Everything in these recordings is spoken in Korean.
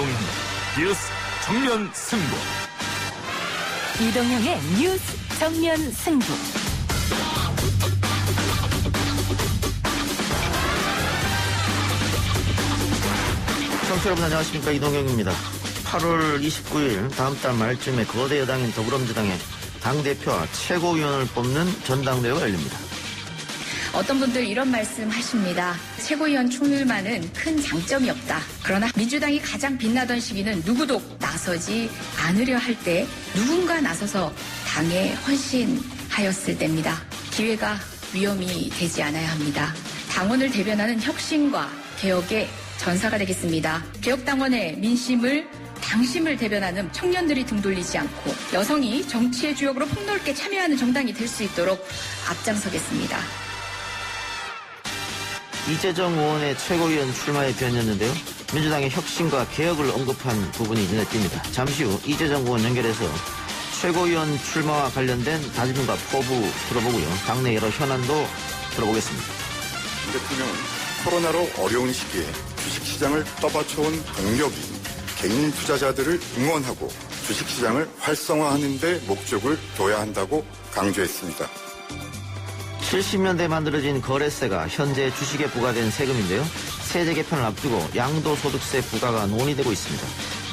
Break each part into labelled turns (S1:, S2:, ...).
S1: 이동형 뉴스 정면 승부.
S2: 이동형의 뉴스 정면 승부.
S3: 청취자 여러분 안녕하십니까, 이동형입니다. 8월 29일 다음 달 말쯤에 거대 여당인 더불어민주당의 당대표와 최고위원을 뽑는 전당대회가 열립니다.
S4: 어떤 분들 이런 말씀 하십니다. 최고위원 총률만은 큰 장점이 없다. 그러나 민주당이 가장 빛나던 시기는 누구도 나서지 않으려 할 때 누군가 나서서 당에 헌신하였을 때입니다. 기회가 위험이 되지 않아야 합니다. 당원을 대변하는 혁신과 개혁의 전사가 되겠습니다. 개혁당원의 민심을 당심을 대변하는 청년들이 등 돌리지 않고 여성이 정치의 주역으로 폭넓게 참여하는 정당이 될 수 있도록 앞장서겠습니다.
S3: 이재정 의원의 최고위원 출마에 변했는데요. 민주당의 혁신과 개혁을 언급한 부분이 눈에 띕니다. 잠시 후 이재정 의원 연결해서 최고위원 출마와 관련된 다짐과 포부 들어보고요. 당내 여러 현안도 들어보겠습니다.
S5: 대통령은 코로나로 어려운 시기에 주식시장을 떠받쳐온 동력인 개인 투자자들을 응원하고 주식시장을 활성화하는 데 목적을 둬야 한다고 강조했습니다.
S3: 70년대에 만들어진 거래세가 현재 주식에 부과된 세금인데요. 세제 개편을 앞두고 양도소득세 부과가 논의되고 있습니다.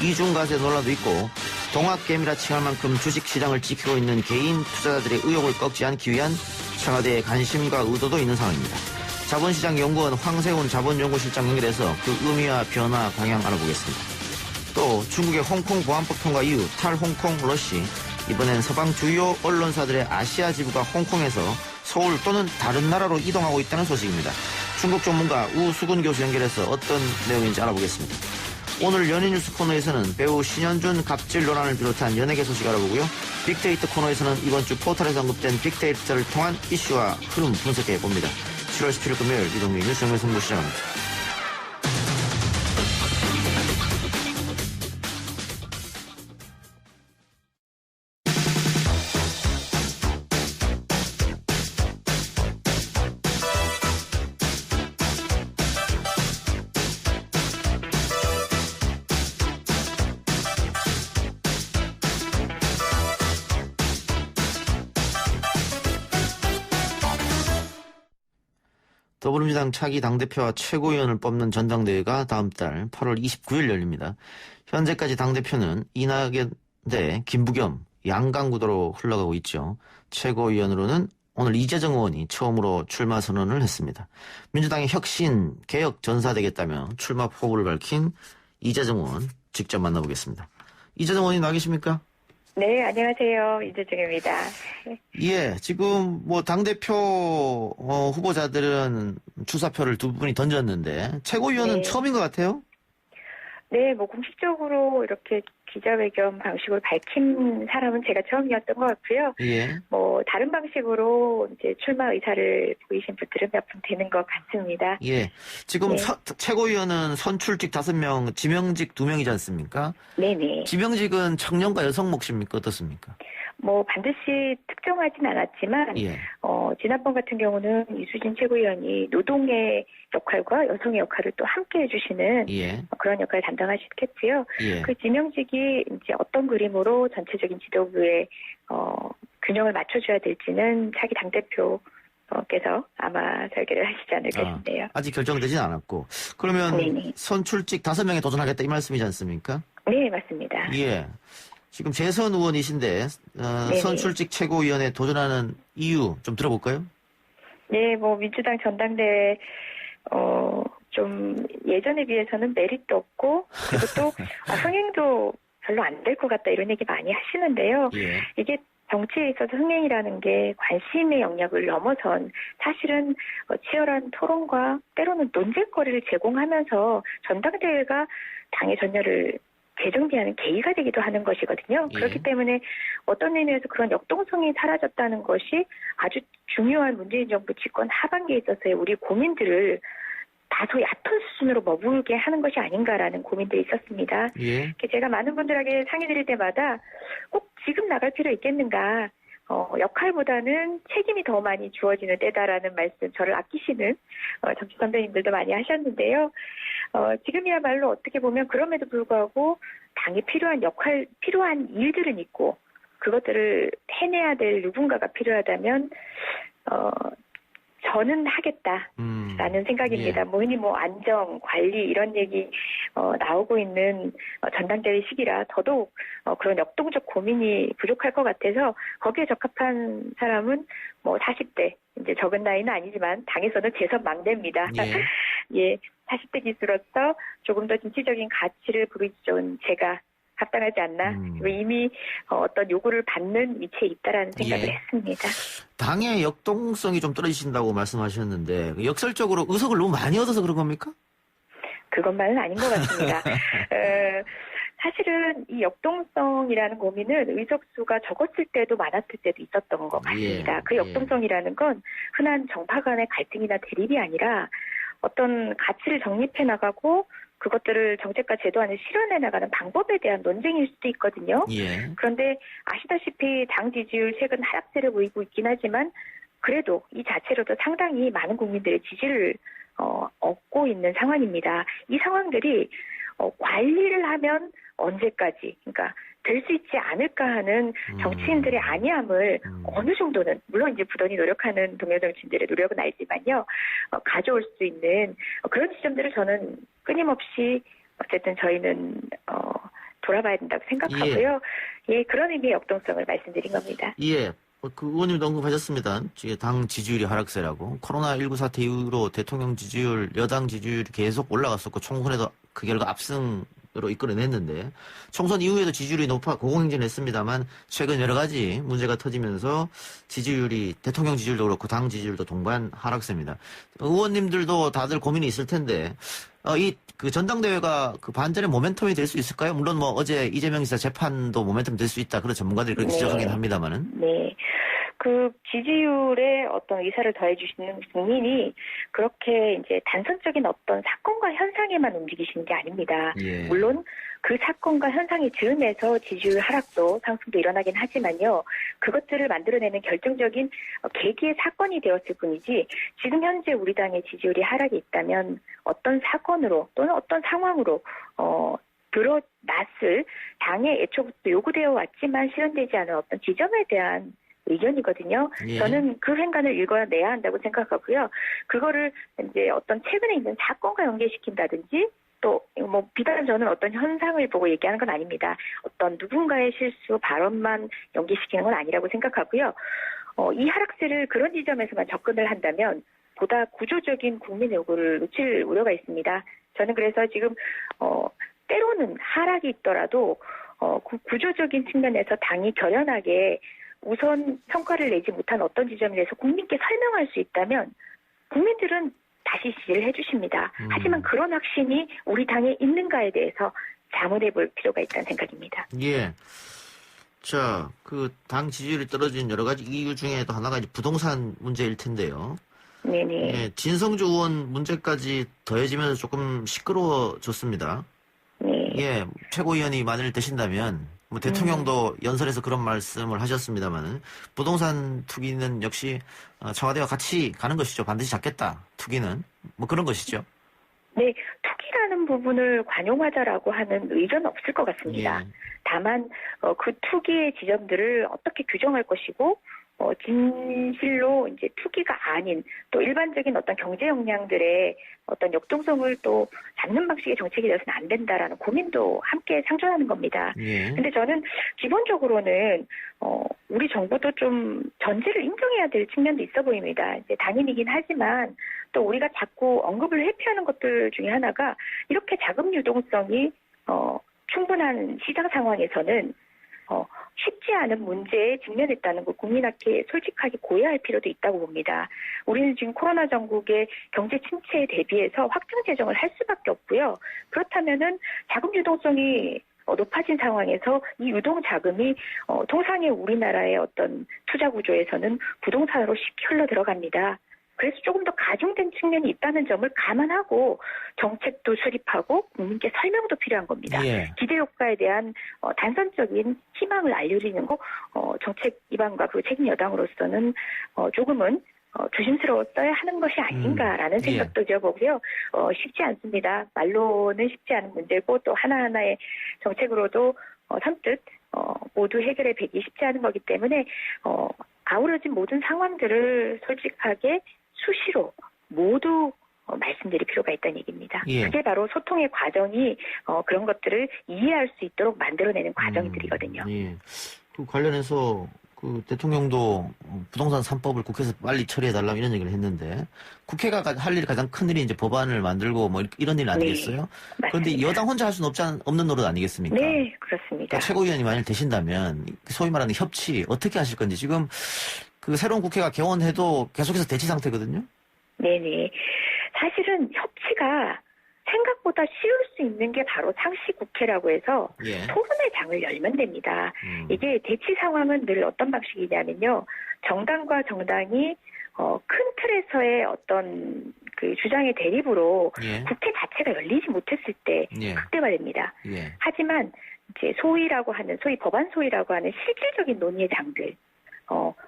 S3: 이중과세 논란도 있고 동학개미라 칭할 만큼 주식시장을 지키고 있는 개인 투자자들의 의욕을 꺾지 않기 위한 청와대의 관심과 의도도 있는 상황입니다. 자본시장 연구원 황세훈 자본연구실장 연결해서 그 의미와 변화 방향 알아보겠습니다. 또 중국의 홍콩 보안법 통과 이후 탈홍콩 러시, 이번엔 서방 주요 언론사들의 아시아 지부가 홍콩에서 서울 또는 다른 나라로 이동하고 있다는 소식입니다. 중국 전문가 우수근 교수 연결해서 어떤 내용인지 알아보겠습니다. 오늘 연예뉴스 코너에서는 배우 신현준 갑질 논란을 비롯한 연예계 소식 알아보고요. 빅데이터 코너에서는 이번 주 포털에서 언급된 빅데이터를 통한 이슈와 흐름 분석해봅니다. 7월 17일 금요일 이동규 뉴스 정면 승부 시작합니다. 더불어민주당 차기 당대표와 최고위원을 뽑는 전당대회가 다음 달 8월 29일 열립니다. 현재까지 당대표는 이낙연 대 김부겸 양강구도로 흘러가고 있죠. 최고위원으로는 오늘 이재정 의원이 처음으로 출마 선언을 했습니다. 민주당의 혁신, 개혁 전사되겠다며 출마 포부를 밝힌 이재정 의원 직접 만나보겠습니다. 이재정 의원님 나와 계십니까?
S6: 네, 안녕하세요. 이재정입니다.
S3: 예, 지금 당대표 후보자들은 출사표를 두 분이 던졌는데 최고위원은
S6: 네.
S3: 처음인 것 같아요?
S6: 네, 공식적으로 이렇게 기자회견 방식으로 밝힌 사람은 제가 처음이었던 것 같고요.
S3: 예.
S6: 다른 방식으로 이제 출마 의사를 보이신 분들은 몇 분 되는 것 같습니다.
S3: 예. 지금
S6: 네.
S3: 최고위원은 선출직 5명, 지명직 2명이지 않습니까?
S6: 네네.
S3: 지명직은 청년과 여성 몫입니까? 어떻습니까?
S6: 반드시 특정하진 않았지만,
S3: 예.
S6: 지난번 같은 경우는 이수진 최고위원이 노동의 역할과 여성의 역할을 또 함께 해주시는
S3: 예.
S6: 그런 역할을 담당하셨겠고요.
S3: 예.
S6: 그 지명직이 이제 어떤 그림으로 전체적인 지도부의 균형을 맞춰줘야 될지는 차기 당대표께서 아마 설계를 하시지 않을까 싶네요.
S3: 아직 결정되진 않았고. 그러면
S6: 네네.
S3: 선출직 5명에 도전하겠다 이 말씀이지 않습니까?
S6: 네, 맞습니다.
S3: 예. 지금 재선 의원이신데 선출직 최고위원에 도전하는 이유 좀 들어볼까요?
S6: 네, 민주당 전당대회 좀 예전에 비해서는 메리트도 없고 그리고 또 흥행도 별로 안 될 것 같다 이런 얘기 많이 하시는데요.
S3: 예.
S6: 이게 정치에 있어서 흥행이라는 게 관심의 영역을 넘어선 사실은 치열한 토론과 때로는 논쟁거리를 제공하면서 전당대회가 당의 전열을 재정비하는 계기가 되기도 하는 것이거든요.
S3: 예.
S6: 그렇기 때문에 어떤 의미에서 그런 역동성이 사라졌다는 것이 아주 중요한 문재인 정부 집권 하반기에 있어서의 우리 고민들을 다소 얕은 수준으로 머물게 하는 것이 아닌가라는 고민들이 있었습니다.
S3: 예.
S6: 제가 많은 분들에게 상의드릴 때마다 꼭 지금 나갈 필요 있겠는가. 역할보다는 책임이 더 많이 주어지는 때다라는 말씀, 저를 아끼시는 정치 선배님들도 많이 하셨는데요. 지금이야말로 어떻게 보면 그럼에도 불구하고 당이 필요한 일들은 있고 그것들을 해내야 될 누군가가 필요하다면 저는 하겠다라는 생각입니다.
S3: 예.
S6: 흔히 안정, 관리 이런 얘기 나오고 있는 전당대회 시기라 더더욱 그런 역동적 고민이 부족할 것 같아서 거기에 적합한 사람은 40대 이제 적은 나이는 아니지만 당에서는 재선 막내입니다. 예, 40대 기수로서 조금 더 진취적인 가치를 부르짖은 제가 합당하지 않나. 이미 어떤 요구를 받는 위치에 있다라는 생각을 했습니다.
S3: 당의 역동성이 좀 떨어지신다고 말씀하셨는데 역설적으로 의석을 너무 많이 얻어서 그런 겁니까?
S6: 그것만은 아닌 것 같습니다. 사실은 이 역동성이라는 고민은 의석수가 적었을 때도 많았을 때도 있었던 것 같습니다. 그 역동성이라는 건 흔한 정파 간의 갈등이나 대립이 아니라 어떤 가치를 정립해 나가고 그것들을 정책과 제도 안에 실현해 나가는 방법에 대한 논쟁일 수도 있거든요. 그런데 아시다시피 당 지지율 최근 하락세를 보이고 있긴 하지만 그래도 이 자체로도 상당히 많은 국민들의 지지를 얻고 있는 상황입니다. 이 상황들이 관리를 하면 언제까지, 그러니까 될 수 있지 않을까 하는 정치인들의 안이함을 어느 정도는, 물론 이제 부단히 노력하는 동료 정치인들의 노력은 알지만요, 가져올 수 있는 그런 지점들을 저는 끊임없이 어쨌든 저희는 돌아봐야 된다고 생각하고요. 그런 의미의 역동성을 말씀드린 겁니다.
S3: 그 의원님도 언급하셨습니다. 당 지지율이 하락세라고. 코로나19 사태 이후로 대통령 지지율, 여당 지지율이 계속 올라갔었고 총선에도 그 결과 압승으로 이끌어냈는데 총선 이후에도 지지율이 고공행진을 했습니다만 최근 여러 가지 문제가 터지면서 지지율이 대통령 지지율도 그렇고 당 지지율도 동반 하락세입니다. 의원님들도 다들 고민이 있을 텐데 그 전당대회가 그 반전의 모멘텀이 될 수 있을까요? 물론 어제 이재명 지사 재판도 모멘텀 될 수 있다. 그런 전문가들이 그렇게 지적하긴 합니다만은.
S6: 네. 그 지지율에 어떤 의사를 더해주시는 국민이 그렇게 이제 단선적인 어떤 사건과 현상에만 움직이시는 게 아닙니다. 물론 그 사건과 현상이 즈음해서 지지율 하락도 상승도 일어나긴 하지만요. 그것들을 만들어내는 결정적인 계기의 사건이 되었을 뿐이지 지금 현재 우리 당의 지지율이 하락이 있다면 어떤 사건으로 또는 어떤 상황으로 드러났을 당의 애초부터 요구되어 왔지만 실현되지 않은 어떤 지점에 대한 의견이거든요. 저는 그 횡간을 읽어내야 한다고 생각하고요. 그거를 이제 어떤 최근에 있는 사건과 연계시킨다든지 또 비단 저는 어떤 현상을 보고 얘기하는 건 아닙니다. 어떤 누군가의 실수, 발언만 연계시키는 건 아니라고 생각하고요. 이 하락세를 그런 지점에서만 접근을 한다면 보다 구조적인 국민 요구를 놓칠 우려가 있습니다. 저는 그래서 지금 때로는 하락이 있더라도 구조적인 측면에서 당이 결연하게 우선 성과를 내지 못한 어떤 지점에 대해서 국민께 설명할 수 있다면 국민들은 다시 지지를 해주십니다. 하지만 그런 확신이 우리 당에 있는가에 대해서 자문해 볼 필요가 있다는 생각입니다.
S3: 자, 그 당 지지율이 떨어진 여러 가지 이유 중에도 하나가 이제 부동산 문제일 텐데요.
S6: 네네.
S3: 진성주 의원 문제까지 더해지면서 조금 시끄러워졌습니다. 최고위원이 만일 되신다면 대통령도 연설에서 그런 말씀을 하셨습니다만은 부동산 투기는 역시 청와대와 같이 가는 것이죠. 반드시 잡겠다. 투기는 그런 것이죠.
S6: 네, 투기라는 부분을 관용하자라고 하는 의견은 없을 것 같습니다. 다만 그 투기의 지점들을 어떻게 규정할 것이고 진실로 이제 투기가 아닌 또 일반적인 어떤 경제 역량들의 어떤 역동성을 또 잡는 방식의 정책이 되어서는 안 된다라는 고민도 함께 상존하는 겁니다. 근데 저는 기본적으로는 우리 정부도 좀 전제를 인정해야 될 측면도 있어 보입니다. 이제 당연이긴 하지만 또 우리가 자꾸 언급을 회피하는 것들 중에 하나가 이렇게 자금 유동성이 충분한 시장 상황에서는 쉽지 않은 문제에 직면했다는 걸 국민한테 솔직하게 고해할 필요도 있다고 봅니다. 우리는 지금 코로나 전국의 경제 침체에 대비해서 확장 재정을 할 수밖에 없고요. 그렇다면은 자금 유동성이 높아진 상황에서 이 유동 자금이 통상의 우리나라의 어떤 투자 구조에서는 부동산으로 쉽게 흘러 들어갑니다. 그래서 조금 더 가중된 측면이 있다는 점을 감안하고 정책도 수립하고 국민께 설명도 필요한 겁니다. 기대 효과에 대한 단선적인 희망을 알려드리는 거 정책 기반과 그 책임 여당으로서는 조금은 조심스러웠어야 하는 것이 아닌가라는 생각도 지어보고요. 쉽지 않습니다. 말로는 쉽지 않은 문제고 또 하나하나의 정책으로도 선뜻 모두 해결해 보기 쉽지 않은 거기 때문에 아우러진 모든 상황들을 솔직하게 수시로 모두 말씀드릴 필요가 있다는 얘기입니다.
S3: 예.
S6: 그게 바로 소통의 과정이 그런 것들을 이해할 수 있도록 만들어내는 과정들이거든요.
S3: 예. 그 관련해서 그 대통령도 부동산 3법을 국회에서 빨리 처리해달라 이런 얘기를 했는데 국회가 할 일이 가장 큰 일이 이제 법안을 만들고 뭐 이런 일 아니겠어요?
S6: 네,
S3: 그런데
S6: 맞습니다.
S3: 여당 혼자 할 수는 없는 노릇 아니겠습니까?
S6: 네, 그렇습니다.
S3: 그러니까 최고위원이 만일 되신다면 소위 말하는 협치 어떻게 하실 건지 지금 그 새로운 국회가 개원해도 계속해서 대치 상태거든요.
S6: 네네. 사실은 협치가 생각보다 쉬울 수 있는 게 바로 상시국회라고 해서
S3: 예.
S6: 토론의 장을 열면 됩니다. 이게 대치 상황은 늘 어떤 방식이냐면요. 정당과 정당이 큰 틀에서의 어떤 그 주장의 대립으로
S3: 예.
S6: 국회 자체가 열리지 못했을 때
S3: 예.
S6: 극대화됩니다.
S3: 예.
S6: 하지만 이제 소위 법안 소위라고 하는 실질적인 논의의 장들,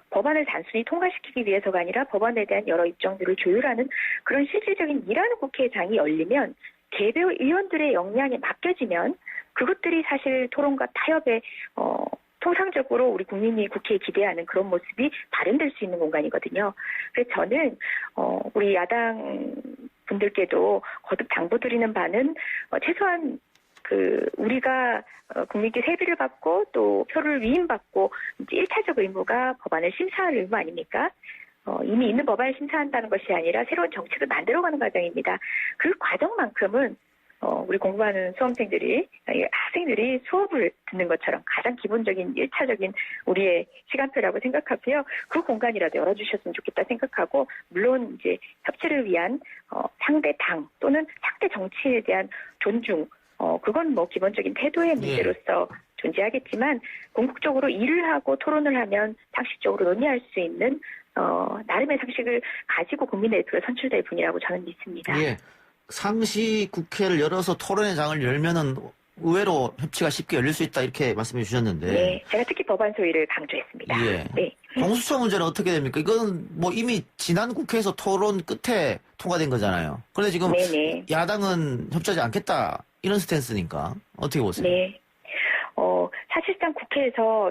S6: 법안을 단순히 통과시키기 위해서가 아니라 법안에 대한 여러 입장들을 조율하는 그런 실질적인 일하는 국회의 장이 열리면 개별 의원들의 역량에 맡겨지면 그것들이 사실 토론과 타협에 통상적으로 우리 국민이 국회에 기대하는 그런 모습이 발현될 수 있는 공간이거든요. 그래서 저는 우리 야당 분들께도 거듭 당부드리는 바는 최소한 우리가 국민께 세비를 받고 또 표를 위임받고 이제 1차적 의무가 법안을 심사할 의무 아닙니까? 이미 있는 법안을 심사한다는 것이 아니라 새로운 정책을 만들어가는 과정입니다. 그 과정만큼은 우리 공부하는 학생들이 수업을 듣는 것처럼 가장 기본적인 1차적인 우리의 시간표라고 생각하고요. 그 공간이라도 열어주셨으면 좋겠다 생각하고, 물론 이제 협치를 위한 상대 당 또는 상대 정치에 대한 존중, 그건 뭐 기본적인 태도의 문제로서 존재하겠지만, 궁극적으로 일을 하고 토론을 하면 상식적으로 논의할 수 있는 나름의 상식을 가지고 국민의 대표가 선출될 분이라고 저는 믿습니다.
S3: 예. 상시 국회를 열어서 토론의 장을 열면은 의외로 협치가 쉽게 열릴 수 있다 이렇게 말씀해 주셨는데.
S6: 네, 제가 특히 법안 소위를 강조했습니다.
S3: 예.
S6: 네.
S3: 공수처 문제는 어떻게 됩니까? 이건 뭐 이미 지난 국회에서 토론 끝에 통과된 거잖아요. 그런데 지금
S6: 네네.
S3: 야당은 협조하지 않겠다 이런 스탠스니까 어떻게 보세요?
S6: 네. 사실상 국회에서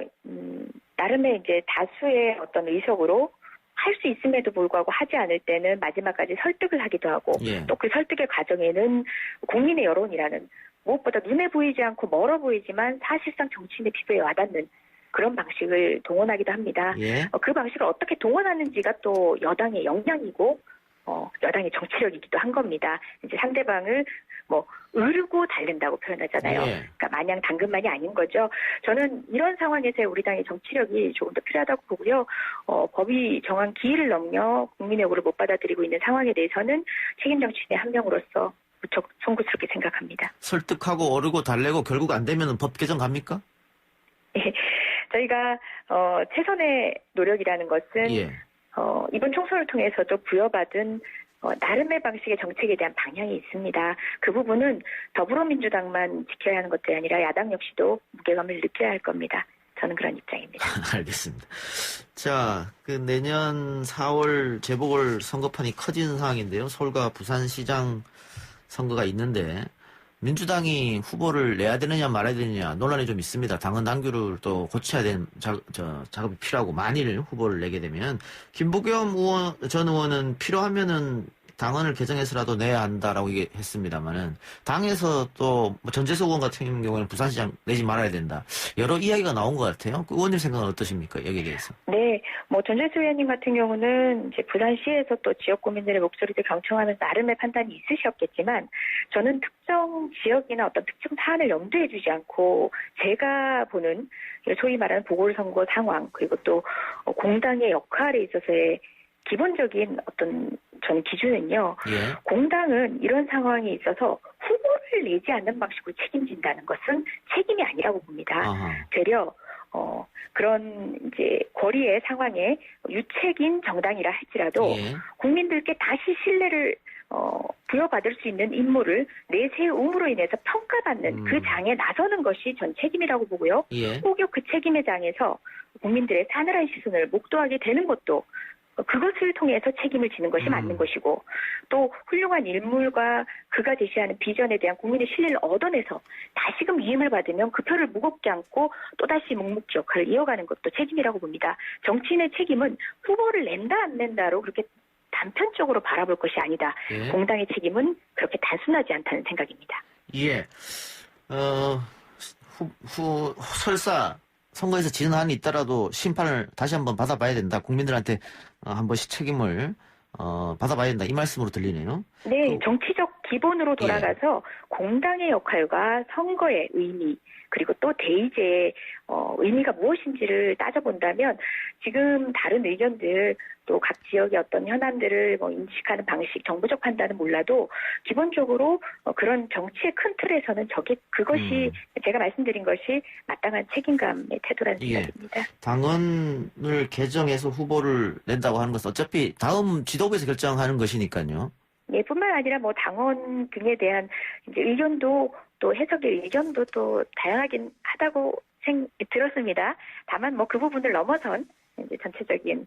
S6: 나름의 이제 다수의 어떤 의석으로 할 수 있음에도 불구하고 하지 않을 때는 마지막까지 설득을 하기도 하고,
S3: 예.
S6: 또 그 설득의 과정에는 국민의 여론이라는, 무엇보다 눈에 보이지 않고 멀어 보이지만 사실상 정치인의 피부에 와닿는 그런 방식을 동원하기도 합니다.
S3: 예.
S6: 그 방식을 어떻게 동원하는지가 또 여당의 역량이고 여당의 정치력이기도 한 겁니다. 이제 상대방을 으르고 달랜다고 표현하잖아요.
S3: 예.
S6: 그러니까 마냥 당근만이 아닌 거죠. 저는 이런 상황에서 우리 당의 정치력이 조금 더 필요하다고 보고요. 법이 정한 기일을 넘겨 국민의 요구를 못 받아들이고 있는 상황에 대해서는 책임 정치인의 한 명으로서 무척 송구스럽게 생각합니다.
S3: 설득하고 어르고 달래고 결국 안 되면 법 개정 갑니까?
S6: 저희가 최선의 노력이라는 것은
S3: 예.
S6: 이번 총선을 통해서도 부여받은 나름의 방식의 정책에 대한 방향이 있습니다. 그 부분은 더불어민주당만 지켜야 하는 것들이 아니라 야당 역시도 무게감을 느껴야 할 겁니다. 저는 그런 입장입니다.
S3: 알겠습니다. 자, 내년 4월 재보궐선거판이 커지는 상황인데요. 서울과 부산시장 선거가 있는데 민주당이 후보를 내야 되느냐 말아야 되느냐 논란이 좀 있습니다. 당헌 당규를 또 고쳐야 되는 작업이 필요하고, 만일 후보를 내게 되면 김부겸 전 의원은 필요하면은 당헌을 개정해서라도 내야 한다라고 얘기했습니다만은, 당에서 또 전재석 의원 같은 경우에는 부산시장 내지 말아야 된다, 여러 이야기가 나온 것 같아요. 그 의원님 생각은 어떠십니까? 여기에 대해서?
S6: 네, 전재석 의원님 같은 경우는 이제 부산시에서 또 지역 국민들의 목소리를 경청하면서 나름의 판단이 있으셨겠지만, 저는 특정 지역이나 어떤 특정 사안을 염두에 두지 않고 제가 보는 소위 말하는 보궐선거 상황, 그리고 또 공당의 역할에 있어서의 기본적인 어떤 저는 기준은요.
S3: 예.
S6: 공당은 이런 상황에 있어서 후보를 내지 않는 방식으로 책임진다는 것은 책임이 아니라고 봅니다.
S3: 아하.
S6: 되려 그런 이제 권리의 상황에 유책인 정당이라 할지라도
S3: 예.
S6: 국민들께 다시 신뢰를 부여받을 수 있는 임무를 내세움으로 인해서 평가받는 그 장에 나서는 것이 전 책임이라고 보고요.
S3: 예.
S6: 혹여 그 책임의 장에서 국민들의 사늘한 시선을 목도하게 되는 것도 그것을 통해서 책임을 지는 것이 맞는 것이고 또 훌륭한 인물과 그가 제시하는 비전에 대한 국민의 신뢰를 얻어내서 다시금 위임을 받으면 그 표를 무겁게 안고 또다시 묵묵히 역할을 이어가는 것도 책임이라고 봅니다. 정치인의 책임은 후보를 낸다 안 낸다로 그렇게 단편적으로 바라볼 것이 아니다.
S3: 예.
S6: 공당의 책임은 그렇게 단순하지 않다는 생각입니다.
S3: 예. 설사 선거에서 지는 한이 있더라도 심판을 다시 한번 받아봐야 된다. 국민들한테 한 번씩 책임을 받아봐야 된다. 이 말씀으로 들리네요.
S6: 네, 정치적 기본으로 돌아가서 공당의 역할과 선거의 의미 그리고 또 대의제의 의미가 무엇인지를 따져본다면 지금 다른 의견들 또 각 지역의 어떤 현안들을 인식하는 방식, 정부적 판단은 몰라도 기본적으로 그런 정치의 큰 틀에서는 그것이 제가 말씀드린 것이 마땅한 책임감의 태도라는 생각입니다.
S3: 당헌을 개정해서 후보를 낸다고 하는 것은 어차피 다음 지도부에서 결정하는 것이니까요.
S6: 네, 뿐만 아니라 당원 등에 대한 이제 의견도 또 해석의 의견도 또 다양하긴 하다고 들었습니다. 다만 그 부분을 넘어선 이제 전체적인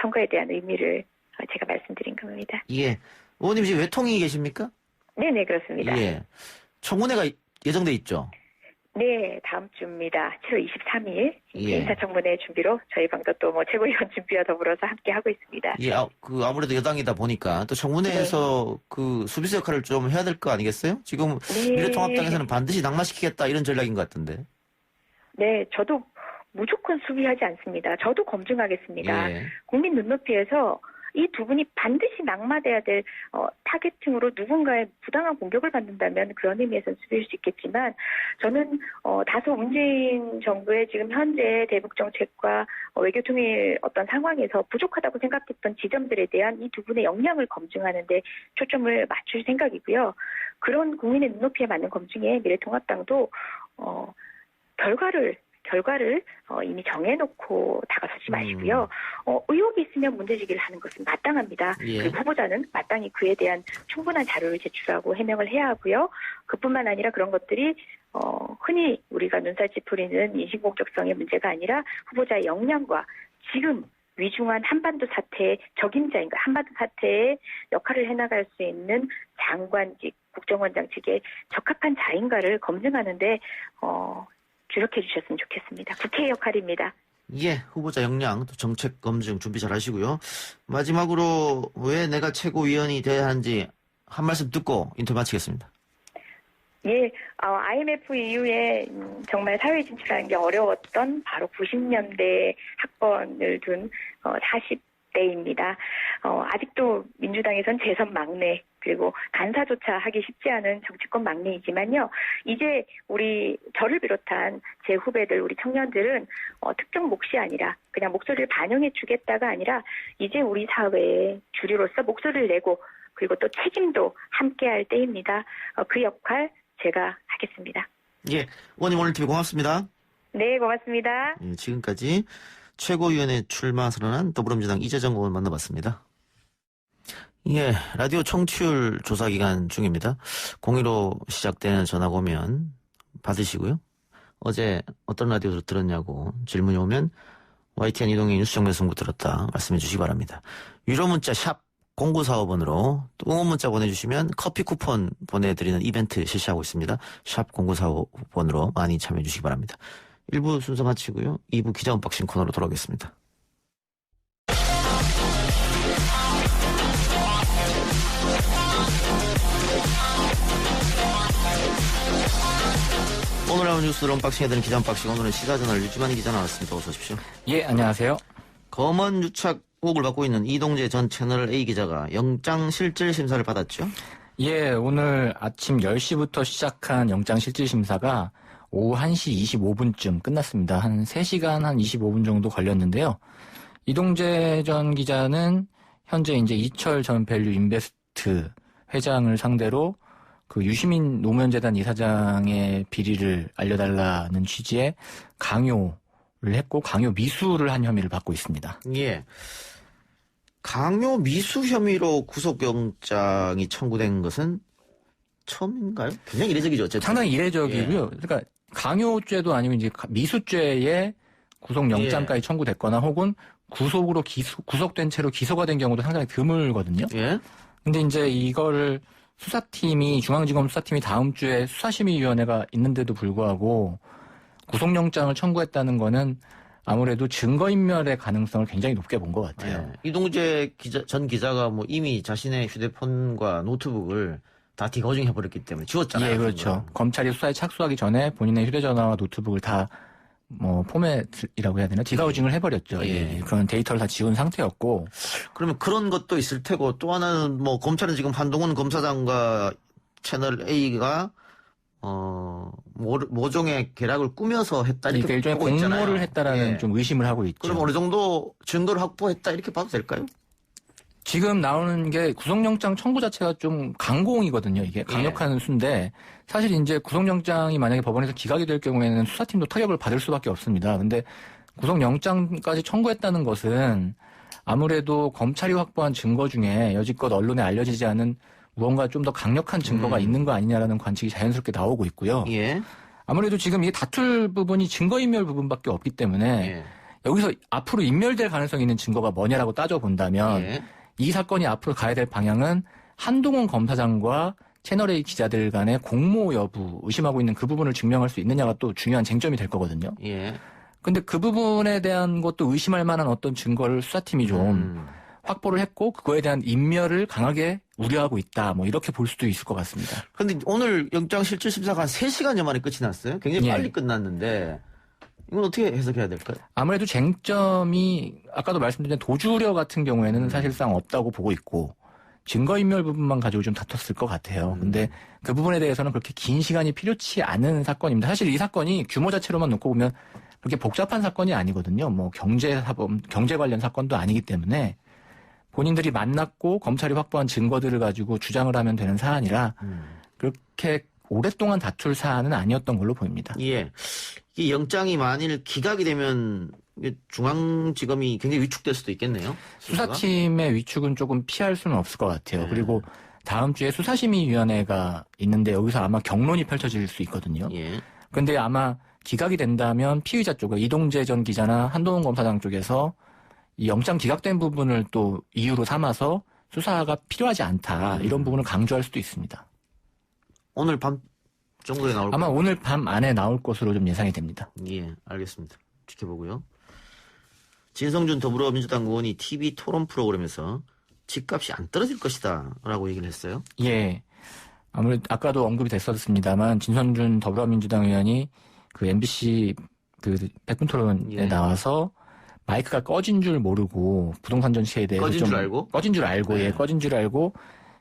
S6: 선거에 대한 의미를 제가 말씀드린 겁니다.
S3: 예. 의원님 지금 외통위 계십니까?
S6: 네네, 그렇습니다.
S3: 예. 청문회가 예정돼 있죠?
S6: 네, 다음 주입니다. 7월 23일
S3: 예.
S6: 인사청문회 준비로 저희 방도 또 최고위원 준비와 더불어서 함께 하고 있습니다.
S3: 예, 아무래도 여당이다 보니까 또 청문회에서 그 수비수 역할을 좀 해야 될 거 아니겠어요? 지금 미래통합당에서는 반드시 낙마시키겠다 이런 전략인 것 같던데.
S6: 네, 저도 무조건 수비하지 않습니다. 저도 검증하겠습니다.
S3: 예.
S6: 국민 눈높이에서 이 두 분이 반드시 낙마돼야 될 타겟팅으로 누군가의 부당한 공격을 받는다면 그런 의미에서는 수비할 수 있겠지만 저는 다소 문재인 정부의 지금 현재 대북 정책과 외교 통일 어떤 상황에서 부족하다고 생각했던 지점들에 대한 이 두 분의 역량을 검증하는 데 초점을 맞출 생각이고요. 그런 국민의 눈높이에 맞는 검증에 미래통합당도 결과를 이미 정해놓고 다가서지 마시고요. 의혹이 있으면 문제제기를 하는 것은 마땅합니다.
S3: 예.
S6: 그리고 후보자는 마땅히 그에 대한 충분한 자료를 제출하고 해명을 해야 하고요. 그뿐만 아니라 그런 것들이 흔히 우리가 눈살 찌푸리는 인신공격성의 문제가 아니라 후보자의 역량과 지금 위중한 한반도 사태의 적임자인가, 한반도 사태의 역할을 해나갈 수 있는 장관직, 국정원장직에 적합한 자인가를 검증하는데 주력해 주셨으면 좋겠습니다. 국회의 역할입니다.
S3: 예, 후보자 역량, 또 정책 검증 준비 잘 하시고요. 마지막으로 왜 내가 최고위원이 돼야 하는지 한 말씀 듣고 인터뷰 마치겠습니다. 예,
S6: IMF 이후에 정말 사회에 진출하는 게 어려웠던 바로 90년대 학번을 둔 40대입니다. 아직도 민주당에선 재선 막내 그리고 간사조차 하기 쉽지 않은 정치권 막내이지만요. 이제 저를 비롯한 제 후배들, 우리 청년들은 특정 몫이 아니라 그냥 목소리를 반영해 주겠다가 아니라 이제 우리 사회의 주류로서 목소리를 내고 그리고 또 책임도 함께할 때입니다. 그 역할 제가 하겠습니다.
S3: 예, 의원님 오늘 인터뷰 고맙습니다.
S6: 네, 고맙습니다.
S3: 예, 지금까지 최고위원회 출마 선언한 더불어민주당 이재정 의원 만나봤습니다. 예, 라디오 청취율 조사 기간 중입니다. 02로 시작되는 전화가 오면 받으시고요. 어제 어떤 라디오 들었냐고 질문이 오면 YTN 이동의 뉴스 정면 승부 들었다 말씀해 주시기 바랍니다. 유료 문자 샵 0945번으로 또 응원 문자 보내주시면 커피 쿠폰 보내드리는 이벤트 실시하고 있습니다. 샵 0945번으로 많이 참여해 주시기 바랍니다. 1부 순서 마치고요. 2부 기자 언박싱 코너로 돌아오겠습니다. 오늘 나온 뉴스를 언박싱해드리는 기자 언박싱. 오늘은 시사저널 유지만이 기자 나왔습니다. 어서 오십시오.
S7: 예, 안녕하세요.
S3: 검언 유착 의혹을 받고 있는 이동재 전 채널A 기자가 영장실질심사를 받았죠?
S7: 예, 오늘 아침 10시부터 시작한 영장실질심사가 오후 1시 25분쯤 끝났습니다. 한 3시간 한 25분 정도 걸렸는데요. 이동재 전 기자는 현재 이제 이철 전 밸류 인베스트 회장을 상대로 그 유시민 노무현재단 이사장의 비리를 알려달라는 취지의 강요를 했고 강요 미수를 한 혐의를 받고 있습니다.
S3: 예. 강요 미수 혐의로 구속영장이 청구된 것은 처음인가요? 굉장히 이례적이죠. 어쨌든.
S7: 상당히 이례적이고요.
S3: 예.
S7: 그러니까 강요죄도 아니고 이제 미수죄에 구속영장까지 청구됐거나 혹은 구속으로 구속된 채로 기소가 된 경우도 상당히 드물거든요.
S3: 예.
S7: 근데 이제 이거를 중앙지검 수사팀이 다음 주에 수사심의위원회가 있는데도 불구하고 구속영장을 청구했다는 거는 아무래도 증거인멸의 가능성을 굉장히 높게 본 것 같아요.
S3: 예. 이동재 전 기자가 뭐 이미 자신의 휴대폰과 노트북을 다 디거징해버렸기 때문에 지웠잖아요.
S7: 예, 그렇죠. 검찰이 수사에 착수하기 전에 본인의 휴대전화와 노트북을 다 포맷이라고 해야 되나? 디가우징을 해버렸죠.
S3: 예.
S7: 예. 그런 데이터를 다 지운 상태였고.
S3: 그러면 그런 것도 있을 테고 또 하나는 뭐 검찰은 지금 한동훈 검사장과 채널 A가 모종의 계략을 꾸며서 했다 이렇게
S7: 그러니까 일종의
S3: 보고 있잖아요.
S7: 공모를 했다라는
S3: 예.
S7: 좀 의심을 하고 있죠.
S3: 그럼 어느 정도 증거를 확보했다 이렇게 봐도 될까요?
S7: 지금 나오는 게 구속영장 청구 자체가 좀 강공이거든요. 이게 강력한 수인데 사실 이제 구속영장이 만약에 법원에서 기각이 될 경우에는 수사팀도 타격을 받을 수밖에 없습니다. 근데 구속영장까지 청구했다는 것은 아무래도 검찰이 확보한 증거 중에 여지껏 언론에 알려지지 않은 무언가 좀 더 강력한 증거가 있는 거 아니냐라는 관측이 자연스럽게 나오고 있고요.
S3: 예.
S7: 아무래도 지금 이게 다툴 부분이 증거인멸 부분밖에 없기 때문에
S3: 예.
S7: 여기서 앞으로 인멸될 가능성이 있는 증거가 뭐냐라고 따져본다면
S3: 예.
S7: 이 사건이 앞으로 가야 될 방향은 한동훈 검사장과 채널A 기자들 간의 공모 여부 의심하고 있는 그 부분을 증명할 수 있느냐가 또 중요한 쟁점이 될 거거든요.
S3: 예.
S7: 근데 그 부분에 대한 것도 의심할 만한 어떤 증거를 수사팀이 좀 확보를 했고 그거에 대한 인멸을 강하게 우려하고 있다. 뭐 이렇게 볼 수도 있을 것 같습니다.
S3: 근데 오늘 영장실질심사가 한 3시간여 만에 끝이 났어요. 굉장히
S7: 예.
S3: 빨리 끝났는데 이건 어떻게 해석해야 될까요?
S7: 아무래도 쟁점이 아까도 말씀드린 도주 우려 같은 경우에는 사실상 없다고 보고 있고 증거인멸 부분만 가지고 좀 다퉜을 것 같아요. 근데 그 부분에 대해서는 그렇게 긴 시간이 필요치 않은 사건입니다. 사실 이 사건이 규모 자체로만 놓고 보면 그렇게 복잡한 사건이 아니거든요. 뭐 경제 관련 사건도 아니기 때문에 본인들이 만났고 검찰이 확보한 증거들을 가지고 주장을 하면 되는 사안이라 그렇게 오랫동안 다툴 사안은 아니었던 걸로 보입니다.
S3: 예. 이 영장이 만일 기각이 되면 중앙지검이 굉장히 위축될 수도 있겠네요. 수사가?
S7: 수사팀의 위축은 조금 피할 수는 없을 것 같아요. 그리고 다음 주에 수사심의위원회가 있는데 여기서 아마 경론이 펼쳐질 수 있거든요.
S3: 예.
S7: 그런데 아마 기각이 된다면 피의자 쪽에 이동재 전 기자나 한동훈 검사장 쪽에서 이 영장 기각된 부분을 또 이유로 삼아서 수사가 필요하지 않다. 이런 부분을 강조할 수도 있습니다.
S3: 오늘 밤 정도에 나올
S7: 아마
S3: 거예요?
S7: 오늘 밤 안에 나올 것으로 좀 예상이 됩니다.
S3: 예, 알겠습니다. 지켜보고요. 진성준 더불어민주당 의원이 TV 토론 프로그램에서 집값이 안 떨어질 것이다 라고 얘기를 했어요.
S7: 예. 아무래도 아까도 언급이 됐었습니다만 진성준 더불어민주당 의원이 그 MBC 그 백분 토론에
S3: 예.
S7: 나와서 마이크가 꺼진 줄 모르고 부동산 정책에 대해서
S3: 꺼진 줄 알고?
S7: 꺼진 줄 알고
S3: 네.
S7: 예, 꺼진 줄 알고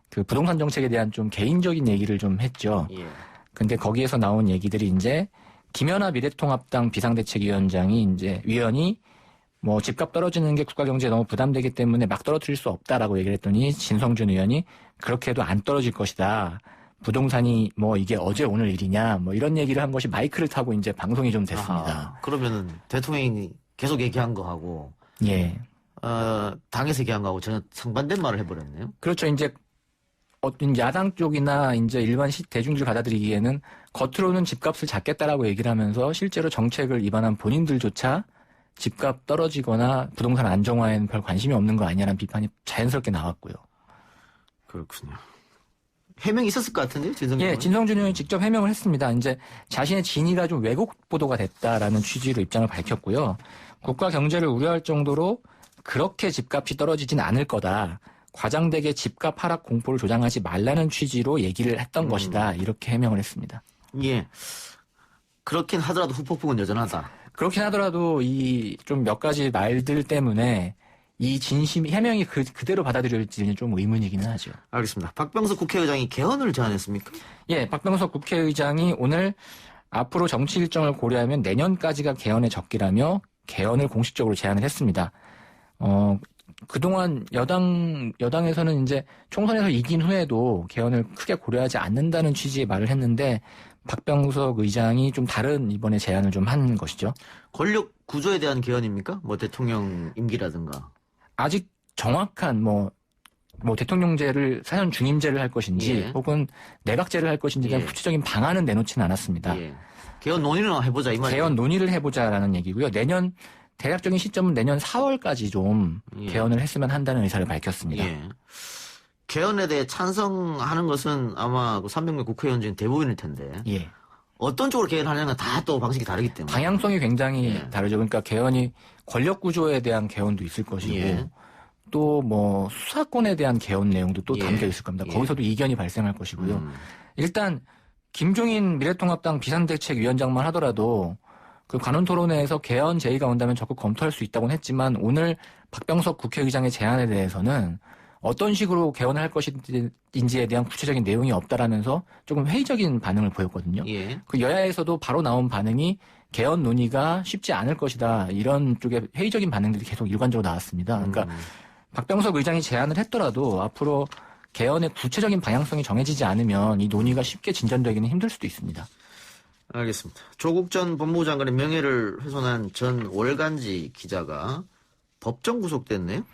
S7: 그 부동산 정책에 대한 좀 개인적인 얘기를 좀 했죠.
S3: 예.
S7: 근데 거기에서 나온 얘기들이 이제 김연아 미래통합당 비상대책위원장이 이제 위원이 뭐 집값 떨어지는 게 국가 경제에 너무 부담되기 때문에 막 떨어뜨릴 수 없다라고 얘기를 했더니 진성준 의원이 그렇게 해도 안 떨어질 것이다. 부동산이 뭐 이게 어제 오늘 일이냐 뭐 이런 얘기를 한 것이 마이크를 타고 이제 방송이 좀 됐습니다.
S3: 아하, 그러면은 대통령이 계속 얘기한 거하고
S7: 예.
S3: 당에서 얘기한 거하고 전혀 상반된 말을 해버렸네요.
S7: 그렇죠. 이제 어떤 야당 쪽이나 이제 일반 대중들이 받아들이기에는 겉으로는 집값을 잡겠다라고 얘기를 하면서 실제로 정책을 위반한 본인들조차 집값 떨어지거나 부동산 안정화에는 별 관심이 없는 거 아니냐라는 비판이 자연스럽게 나왔고요.
S3: 그렇군요. 해명이 있었을 것 같은데요, 진성준
S7: 예,
S3: 의원?
S7: 진성준 의원이 직접 해명을 했습니다. 이제 자신의 진위가 좀 왜곡 보도가 됐다라는 취지로 입장을 밝혔고요. 국가 경제를 우려할 정도로 그렇게 집값이 떨어지진 않을 거다. 과장되게 집값 하락 공포를 조장하지 말라는 취지로 얘기를 했던 것이다. 이렇게 해명을 했습니다.
S3: 예. 그렇긴 하더라도 후폭풍은 여전하다.
S7: 그렇긴 하더라도 이 좀 몇 가지 말들 때문에 이 진심 해명이 그대로 받아들여질지는 좀 의문이기는 하죠.
S3: 알겠습니다. 박병석 국회의장이 개헌을 제안했습니까?
S7: 예, 박병석 국회의장이 오늘 앞으로 정치 일정을 고려하면 내년까지가 개헌의 적기라며 개헌을 공식적으로 제안을 했습니다. 그동안 여당에서는 이제 총선에서 이긴 후에도 개헌을 크게 고려하지 않는다는 취지의 말을 했는데 박병석 의장이 좀 다른 이번에 제안을 좀 한 것이죠.
S3: 권력 구조에 대한 개헌입니까? 뭐 대통령 임기라든가.
S7: 아직 정확한 뭐 대통령제를 사전 중임제를 할 것인지
S3: 예.
S7: 혹은 내각제를 할 것인지에 대한
S3: 예.
S7: 구체적인 방안은 내놓지는 않았습니다.
S3: 예. 개헌 논의를 해보자 이 말이에요.
S7: 개헌 논의를 해보자라는 얘기고요. 내년 대략적인 시점은 내년 4월까지 좀
S3: 예.
S7: 개헌을 했으면 한다는 의사를 밝혔습니다.
S3: 예. 개헌에 대해 찬성하는 것은 아마 그 300명 국회의원 중 대부분일 텐데
S7: 예.
S3: 어떤 쪽으로 개헌하냐는 다 또 방식이 다르기 때문에
S7: 방향성이 굉장히
S3: 예.
S7: 다르죠. 그러니까 개헌이 권력 구조에 대한 개헌도 있을 것이고
S3: 예.
S7: 또 뭐 수사권에 대한 개헌 내용도 또
S3: 예.
S7: 담겨 있을 겁니다.
S3: 예.
S7: 거기서도 이견이 발생할 것이고요. 일단 김종인 미래통합당 비상대책위원장만 하더라도 그 관훈토론회에서 개헌 제의가 온다면 적극 검토할 수 있다고는 했지만 오늘 박병석 국회의장의 제안에 대해서는 어떤 식으로 개헌을 할 것인지에 대한 구체적인 내용이 없다라면서 조금 회의적인 반응을 보였거든요.
S3: 예.
S7: 그 여야에서도 바로 나온 반응이 개헌 논의가 쉽지 않을 것이다. 이런 쪽의 회의적인 반응들이 계속 일관적으로 나왔습니다. 그러니까 박병석 의장이 제안을 했더라도 앞으로 개헌의 구체적인 방향성이 정해지지 않으면 이 논의가 쉽게 진전되기는 힘들 수도 있습니다.
S3: 알겠습니다. 조국 전 법무부 장관의 명예를 훼손한 전 월간지 기자가 법정 구속됐네요.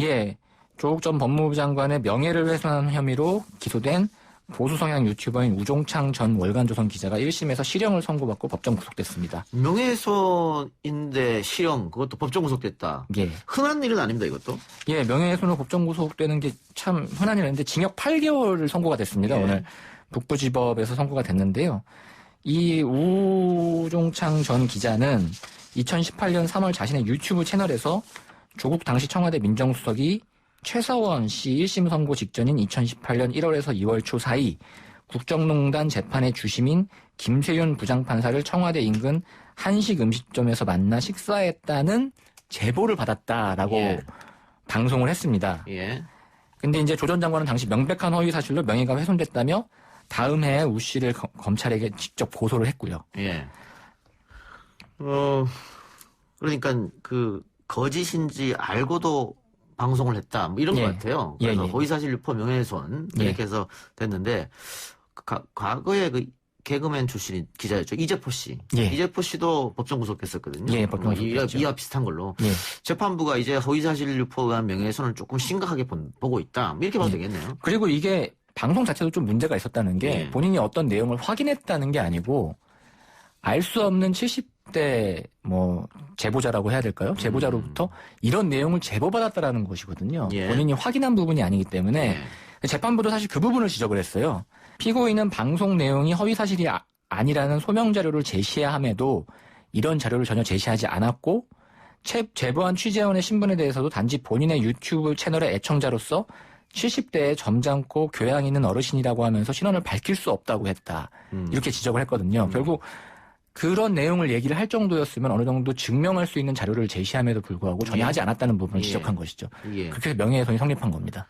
S7: 예. 조국 전 법무부 장관의 명예를 훼손한 혐의로 기소된 보수 성향 유튜버인 우종창 전 월간조선 기자가 1심에서 실형을 선고받고 법정 구속됐습니다.
S3: 명예훼손인데 실형 그것도 법정 구속됐다.
S7: 예.
S3: 흔한 일은 아닙니다. 이것도.
S7: 예, 명예훼손으로 법정 구속되는 게 참 흔한 일인데 징역 8개월을 선고가 됐습니다.
S3: 예.
S7: 오늘 북부지법에서 선고가 됐는데요. 이 우종창 전 기자는 2018년 3월 자신의 유튜브 채널에서 조국 당시 청와대 민정수석이 최서원 씨 1심 선고 직전인 2018년 1월에서 2월 초 사이 국정농단 재판의 주심인 김세윤 부장판사를 청와대 인근 한식 음식점에서 만나 식사했다는 제보를 받았다라고
S3: 예.
S7: 방송을 했습니다.
S3: 예.
S7: 근데 이제 조 전 장관은 당시 명백한 허위 사실로 명예가 훼손됐다며 다음 해에 우 씨를 검찰에게 직접 고소를 했고요.
S3: 예. 그러니까 그 거짓인지 알고도 방송을 했다. 뭐 이런
S7: 예.
S3: 것 같아요. 그래서
S7: 예, 예.
S3: 허위사실 유포 명예훼손
S7: 예.
S3: 이렇게 해서 됐는데 과거에 그 개그맨 출신 기자였죠. 이재포 씨.
S7: 예.
S3: 이재포 씨도 법정 구속했었거든요.
S7: 예, 법정 구속했죠.
S3: 이와 비슷한 걸로.
S7: 예.
S3: 재판부가 이제 허위사실 유포가 명예훼손을 조금 심각하게 보고 있다. 뭐 이렇게 봐도
S7: 예.
S3: 되겠네요.
S7: 그리고 이게 방송 자체도 좀 문제가 있었다는 게
S3: 예.
S7: 본인이 어떤 내용을 확인했다는 게 아니고 알 수 없는 70대 뭐 제보자라고 해야 될까요? 제보자로부터 이런 내용을 제보받았다라는 것이거든요.
S3: 예.
S7: 본인이 확인한 부분이 아니기 때문에 재판부도 사실 그 부분을 지적을 했어요. 피고인은 방송 내용이 허위 사실이 아니라는 소명 자료를 제시해야 함에도 이런 자료를 전혀 제시하지 않았고 제보한 취재원의 신분에 대해서도 단지 본인의 유튜브 채널의 애청자로서 70대에 점잖고 교양 있는 어르신이라고 하면서 신원을 밝힐 수 없다고 했다. 이렇게 지적을 했거든요. 결국 그런 내용을 얘기를 할 정도였으면 어느 정도 증명할 수 있는 자료를 제시함에도 불구하고 전혀
S3: 예.
S7: 하지 않았다는 부분을
S3: 예.
S7: 지적한 것이죠.
S3: 예.
S7: 그렇게 해서 명예훼손이 성립한 겁니다.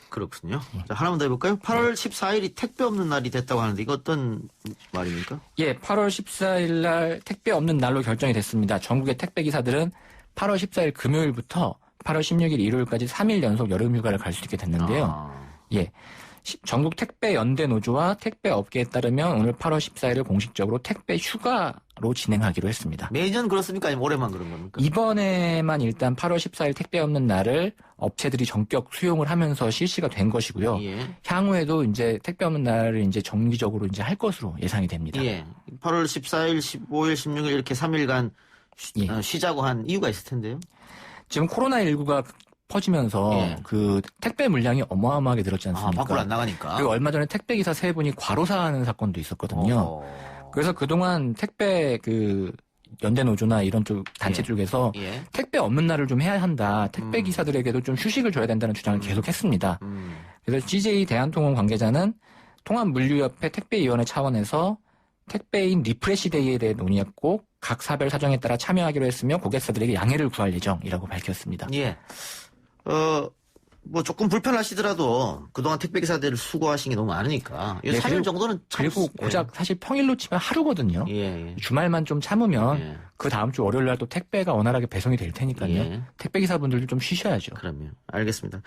S3: 그렇군요. 자, 하나만 더 해볼까요? 8월 14일이 택배 없는 날이 됐다고 하는데 이거 어떤 말입니까?
S7: 예, 8월 14일 날 택배 없는 날로 결정이 됐습니다. 전국의 택배 기사들은 8월 14일 금요일부터 8월 16일 일요일까지 3일 연속 여름 휴가를 갈 수 있게 됐는데요. 예. 전국 택배 연대 노조와 택배 업계에 따르면 오늘 8월 14일을 공식적으로 택배 휴가로 진행하기로 했습니다.
S3: 매년 그렇습니까? 아니면 올해만 그런 겁니까?
S7: 이번에만 일단 8월 14일 택배 없는 날을 업체들이 전격 수용을 하면서 실시가 된 것이고요.
S3: 예.
S7: 향후에도 이제 택배 없는 날을 이제 정기적으로 이제 할 것으로 예상이 됩니다.
S3: 예. 8월 14일, 15일, 16일 이렇게 3일간
S7: 예.
S3: 쉬자고 한 이유가 있을 텐데요.
S7: 지금 코로나19가 퍼지면서
S3: 예.
S7: 그 택배 물량이 어마어마하게 늘었지 않습니까?
S3: 밖으로 안 나가니까.
S7: 그리고 얼마 전에 택배 기사 3분이 과로사하는 사건도 있었거든요. 그래서 그동안 택배 그 연대 노조나 이런 쪽 단체
S3: 예.
S7: 쪽에서
S3: 예.
S7: 택배 없는 날을 좀 해야 한다. 택배 기사들에게도 좀 휴식을 줘야 된다는 주장을 계속했습니다. 그래서 CJ 대한통운 관계자는 통합물류협회 택배위원회 차원에서 택배인 리프레시데이에 대해 논의했고 각 사별 사정에 따라 참여하기로 했으며 고객사들에게 양해를 구할 예정이라고 밝혔습니다.
S3: 예. 뭐 조금 불편하시더라도 그동안 택배기사들 수고하신 게 너무 많으니까.
S7: 네,
S3: 3일 정도는 참.
S7: 그리고 고작 사실 평일로 치면 하루거든요.
S3: 예.
S7: 주말만 좀 참으면
S3: 예.
S7: 그 다음 주 월요일 날 또 택배가 원활하게 배송이 될 테니까요.
S3: 예.
S7: 택배기사분들도 좀 쉬셔야죠.
S3: 그럼요. 알겠습니다.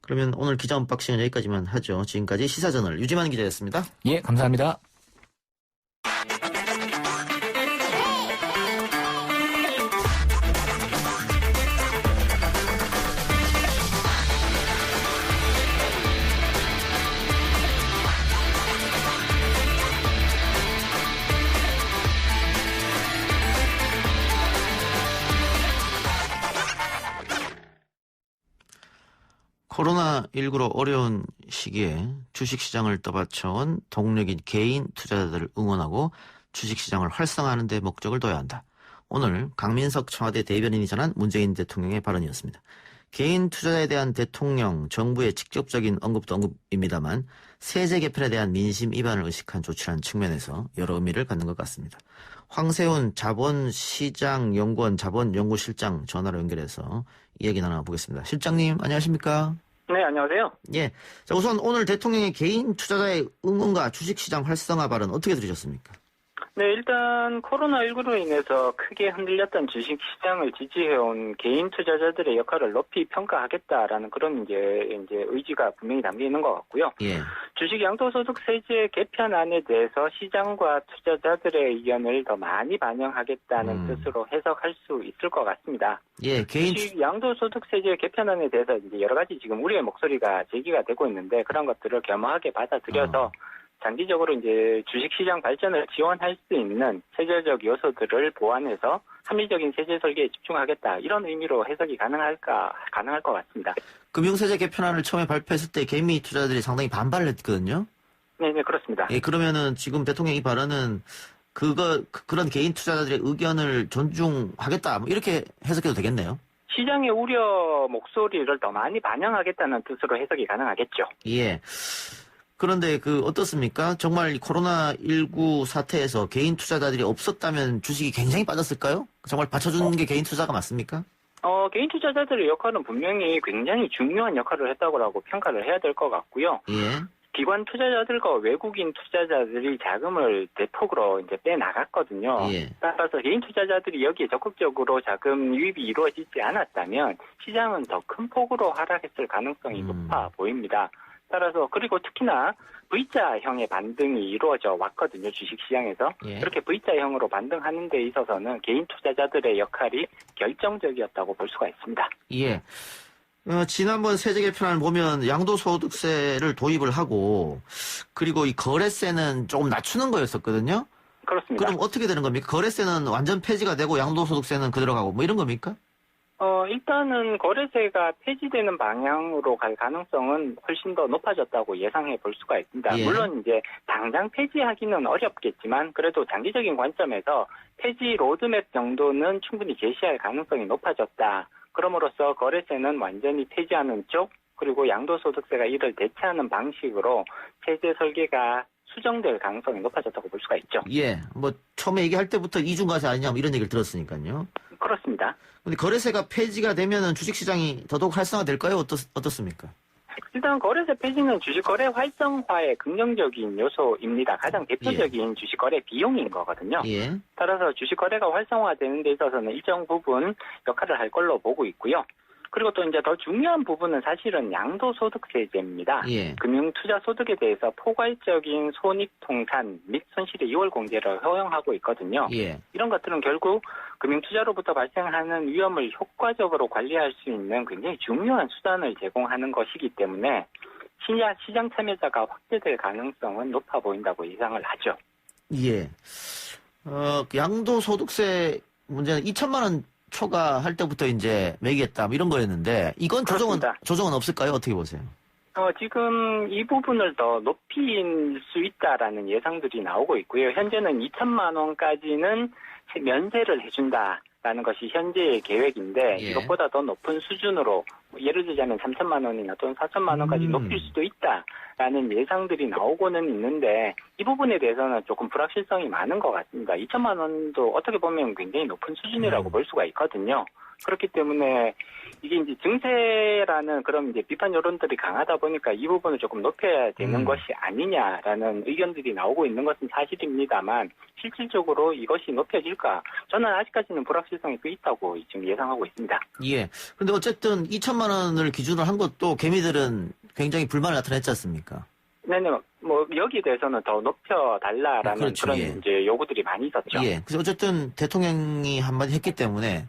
S3: 그러면 오늘 기자 언박싱은 여기까지만 하죠. 지금까지 시사저널 유지만 기자였습니다.
S7: 예, 감사합니다.
S3: 코로나19로 어려운 시기에 주식시장을 떠받쳐온 동력인 개인 투자자들을 응원하고 주식시장을 활성화하는 데 목적을 둬야 한다. 오늘 강민석 청와대 대변인이 전한 문재인 대통령의 발언이었습니다. 개인 투자자에 대한 대통령, 정부의 직접적인 언급도 언급입니다만 세제 개편에 대한 민심 이반을 의식한 조치라는 측면에서 여러 의미를 갖는 것 같습니다. 황세훈 자본시장연구원 자본연구실장 전화로 연결해서 이야기 나눠보겠습니다. 실장님 안녕하십니까?
S8: 네, 안녕하세요.
S3: 예. 자, 우선 오늘 대통령의 개인 투자자의 응원과 주식시장 활성화 발언 어떻게 들으셨습니까?
S8: 네, 일단 코로나19로 인해서 크게 흔들렸던 주식시장을 지지해온 개인 투자자들의 역할을 높이 평가하겠다라는 그런 이제 의지가 분명히 담겨 있는 것 같고요.
S3: 예.
S8: 주식 양도소득세제 개편안에 대해서 시장과 투자자들의 의견을 더 많이 반영하겠다는 뜻으로 해석할 수 있을 것 같습니다.
S3: 예,
S8: 주식 양도소득세제 개편안에 대해서 이제 여러 가지 지금 우리의 목소리가 제기가 되고 있는데 그런 것들을 겸허하게 받아들여서 장기적으로 이제 주식시장 발전을 지원할 수 있는 세제적 요소들을 보완해서 합리적인 세제 설계에 집중하겠다. 이런 의미로 해석이 가능할 것 같습니다.
S3: 금융세제 개편안을 처음에 발표했을 때 개미 투자자들이 상당히 반발을 했거든요.
S8: 네, 그렇습니다.
S3: 예, 그러면은 지금 대통령 이 발언은 그런 개인 투자자들의 의견을 존중하겠다. 뭐 이렇게 해석해도 되겠네요.
S8: 시장의 우려 목소리를 더 많이 반영하겠다는 뜻으로 해석이 가능하겠죠.
S3: 예. 그런데 어떻습니까? 정말 코로나19 사태에서 개인 투자자들이 없었다면 주식이 굉장히 빠졌을까요? 정말 받쳐주는 게 개인 투자가 맞습니까?
S8: 개인 투자자들의 역할은 분명히 굉장히 중요한 역할을 했다고 평가를 해야 될 것 같고요.
S3: 예.
S8: 기관 투자자들과 외국인 투자자들이 자금을 대폭으로 이제 빼나갔거든요.
S3: 예.
S8: 따라서 개인 투자자들이 여기에 적극적으로 자금 유입이 이루어지지 않았다면 시장은 더 큰 폭으로 하락했을 가능성이 높아 보입니다. 따라서 그리고 특히나 V자형의 반등이 이루어져 왔거든요. 주식시장에서.
S3: 예.
S8: 그렇게 V자형으로 반등하는 데 있어서는 개인 투자자들의 역할이 결정적이었다고 볼 수가 있습니다.
S3: 예. 지난번 세제 개편안을 보면 양도소득세를 도입을 하고 그리고 이 거래세는 조금 낮추는 거였었거든요.
S8: 그렇습니다.
S3: 그럼 어떻게 되는 겁니까? 거래세는 완전 폐지가 되고 양도소득세는 그대로 가고 뭐 이런 겁니까?
S8: 일단은 거래세가 폐지되는 방향으로 갈 가능성은 훨씬 더 높아졌다고 예상해 볼 수가 있습니다.
S3: 예.
S8: 물론 이제 당장 폐지하기는 어렵겠지만 그래도 장기적인 관점에서 폐지 로드맵 정도는 충분히 제시할 가능성이 높아졌다. 그럼으로써 거래세는 완전히 폐지하는 쪽 그리고 양도소득세가 이를 대체하는 방식으로 세제 설계가 수정될 가능성이 높아졌다고 볼 수가 있죠.
S3: 예. 뭐 처음에 얘기할 때부터 이중과세 아니냐 뭐 이런 얘기를 들었으니까요.
S8: 그렇습니다.
S3: 근데 거래세가 폐지가 되면은 주식시장이 더더욱 활성화될까요? 어떻습니까?
S8: 일단 거래세 폐지는 주식거래 활성화의 긍정적인 요소입니다. 가장 대표적인 주식거래 비용인 거거든요.
S3: 예.
S8: 따라서 주식거래가 활성화되는 데 있어서는 일정 부분 역할을 할 걸로 보고 있고요. 그리고 또 이제 더 중요한 부분은 사실은 양도소득세제입니다.
S3: 예.
S8: 금융투자소득에 대해서 포괄적인 손익통산 및 손실의 2월 공제를 허용하고 있거든요.
S3: 예.
S8: 이런 것들은 결국 금융투자로부터 발생하는 위험을 효과적으로 관리할 수 있는 굉장히 중요한 수단을 제공하는 것이기 때문에 시장 참여자가 확대될 가능성은 높아 보인다고 예상을 하죠.
S3: 예. 양도소득세 문제는 2천만 원 초과할 때부터 이제 매기겠다 뭐 이런 거였는데 이건 조정은 없을까요? 어떻게 보세요?
S8: 지금 이 부분을 더 높일 수 있다라는 예상들이 나오고 있고요. 현재는 2천만 원까지는 면세를 해준다라는 것이 현재의 계획인데
S3: 예.
S8: 이것보다 더 높은 수준으로 예를 들자면 3천만 원이나 또는 4천만 원까지 높일 수도 있다라는 예상들이 나오고는 있는데 이 부분에 대해서는 조금 불확실성이 많은 것 같습니다. 2천만 원도 어떻게 보면 굉장히 높은 수준이라고 볼 수가 있거든요. 그렇기 때문에 이게 이제 증세라는 그런 이제 비판 여론들이 강하다 보니까 이 부분을 조금 높여야 되는 것이 아니냐라는 의견들이 나오고 있는 것은 사실입니다만 실질적으로 이것이 높여질까? 저는 아직까지는 불확실성이 꽤 있다고 지금 예상하고 있습니다.
S3: 예. 근데 어쨌든 2천만 원을 기준으로 한 것도 개미들은 굉장히 불만을 나타냈지 않습니까?
S8: 네네. 뭐 여기에 대해서는 더 높여달라라는
S3: 그렇죠,
S8: 그런
S3: 예.
S8: 이제 요구들이 많이 있었죠.
S3: 예. 그래서 어쨌든 대통령이 한마디 했기 때문에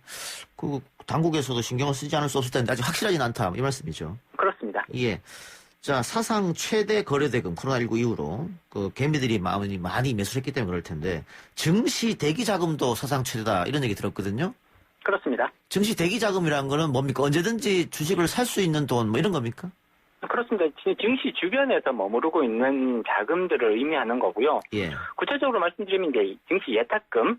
S3: 당국에서도 신경을 쓰지 않을 수 없을 텐데 아직 확실하진 않다 이 말씀이죠.
S8: 그렇습니다.
S3: 예. 자, 사상 최대 거래대금 코로나19 이후로 개미들이 많이 매수했기 때문에 그럴 텐데 증시 대기 자금도 사상 최대다 이런 얘기 들었거든요.
S8: 그렇습니다.
S3: 증시 대기 자금이라는 거는 뭡니까? 언제든지 주식을 살 수 있는 돈 뭐 이런 겁니까?
S8: 그렇습니다. 증시 주변에서 머무르고 있는 자금들을 의미하는 거고요.
S3: 예.
S8: 구체적으로 말씀드리면 이제 증시 예탁금,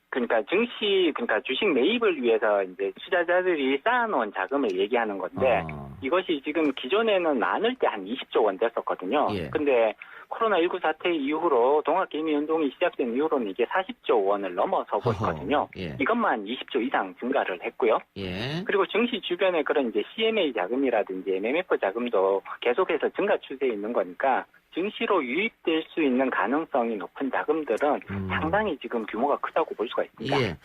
S8: 그러니까 주식 매입을 위해서 이제 투자자들이 쌓아놓은 자금을 얘기하는 건데 이것이 지금 기존에는 많을 때 한 20조 원 됐었거든요.
S3: 예.
S8: 근데 코로나19 사태 이후로 동학개미운동이 시작된 이후로는 이게 40조 원을 넘어서고 있거든요.
S3: 예.
S8: 이것만 20조 이상 증가를 했고요.
S3: 예.
S8: 그리고 증시 주변에 그런 이제 CMA 자금이라든지 MMF 자금도 계속해서 증가 추세에 있는 거니까 증시로 유입될 수 있는 가능성이 높은 자금들은 상당히 지금 규모가 크다고 볼 수가 있습니다.
S3: 예.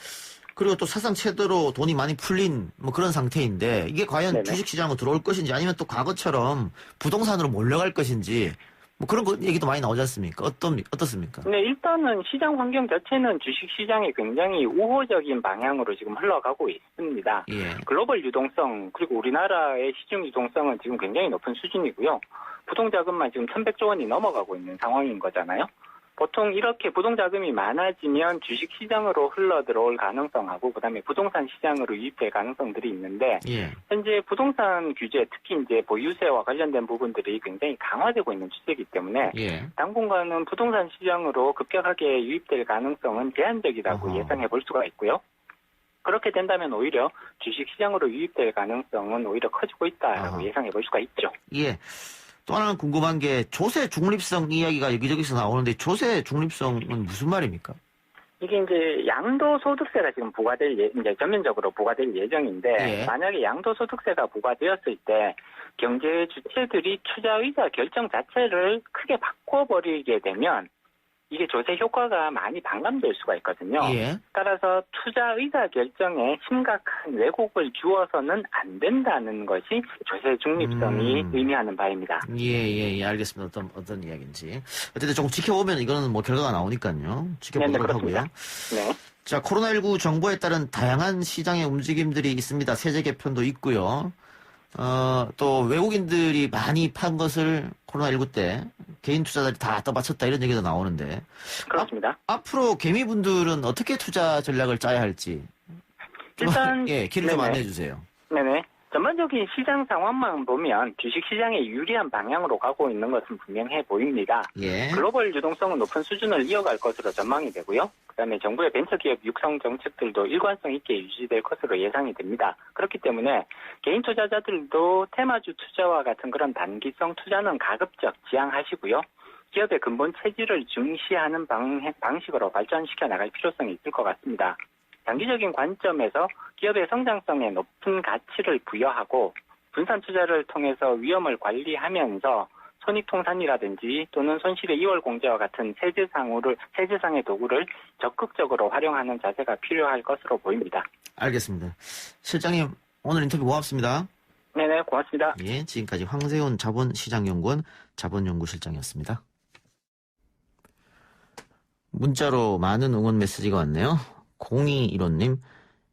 S3: 그리고 또 사상 최대로 돈이 많이 풀린 뭐 그런 상태인데 이게 과연
S8: 네네.
S3: 주식시장으로 들어올 것인지 아니면 또 과거처럼 부동산으로 몰려갈 것인지 뭐 그런 거 얘기도 많이 나오지 않습니까? 어떻습니까?
S8: 네, 일단은 시장 환경 자체는 주식시장이 굉장히 우호적인 방향으로 지금 흘러가고 있습니다.
S3: 예.
S8: 글로벌 유동성 그리고 우리나라의 시중 유동성은 지금 굉장히 높은 수준이고요. 부동자금만 지금 1,100조 원이 넘어가고 있는 상황인 거잖아요. 보통 이렇게 부동자금이 많아지면 주식시장으로 흘러들어올 가능성하고 그다음에 부동산 시장으로 유입될 가능성들이 있는데
S3: 예.
S8: 현재 부동산 규제 특히 이제 보유세와 관련된 부분들이 굉장히 강화되고 있는 추세이기 때문에
S3: 예.
S8: 당분간은 부동산 시장으로 급격하게 유입될 가능성은 제한적이라고 예상해 볼 수가 있고요. 그렇게 된다면 오히려 주식시장으로 유입될 가능성은 오히려 커지고 있다라고 예상해 볼 수가 있죠.
S3: 예. 또 하나 궁금한 게 조세 중립성 이야기가 여기저기서 나오는데 조세 중립성은 무슨 말입니까?
S8: 이게 이제 양도소득세가 지금 이제 전면적으로 부과될 예정인데
S3: 예.
S8: 만약에 양도소득세가 부과되었을 때 경제 주체들이 투자의사 결정 자체를 크게 바꿔버리게 되면 이게 조세 효과가 많이 반감될 수가 있거든요.
S3: 예.
S8: 따라서 투자 의사 결정에 심각한 왜곡을 주어서는 안 된다는 것이 조세 중립성이 의미하는 바입니다.
S3: 예, 알겠습니다. 어떤 이야기인지. 어쨌든 조금 지켜보면 이거는 뭐 결과가 나오니까요. 지켜보도록 하고요.
S8: 네.
S3: 자, 코로나19 정보에 따른 다양한 시장의 움직임들이 있습니다. 세제 개편도 있고요. 또 외국인들이 많이 판 것을 코로나19 때 개인 투자자들이 다 떠받쳤다 이런 얘기도 나오는데
S8: 그렇습니다.
S3: 앞으로 개미분들은 어떻게 투자 전략을 짜야 할지
S8: 일단
S3: 예, 길을 좀 안내해 주세요.
S8: 네네. 전반적인 시장 상황만 보면 주식시장에 유리한 방향으로 가고 있는 것은 분명해 보입니다.
S3: 예.
S8: 글로벌 유동성은 높은 수준을 이어갈 것으로 전망이 되고요. 그다음에 정부의 벤처기업 육성 정책들도 일관성 있게 유지될 것으로 예상이 됩니다. 그렇기 때문에 개인 투자자들도 테마주 투자와 같은 그런 단기성 투자는 가급적 지양하시고요. 기업의 근본 체질을 중시하는 방식으로 발전시켜 나갈 필요성이 있을 것 같습니다. 장기적인 관점에서 기업의 성장성에 높은 가치를 부여하고 분산 투자를 통해서 위험을 관리하면서 손익통산이라든지 또는 손실의 2월 공제와 같은 세제상의 도구를 적극적으로 활용하는 자세가 필요할 것으로 보입니다.
S3: 알겠습니다. 실장님 오늘 인터뷰 고맙습니다.
S8: 네네, 고맙습니다.
S3: 예, 지금까지 황세훈 자본시장연구원 자본연구실장이었습니다. 문자로 많은 응원 메시지가 왔네요. 0215님,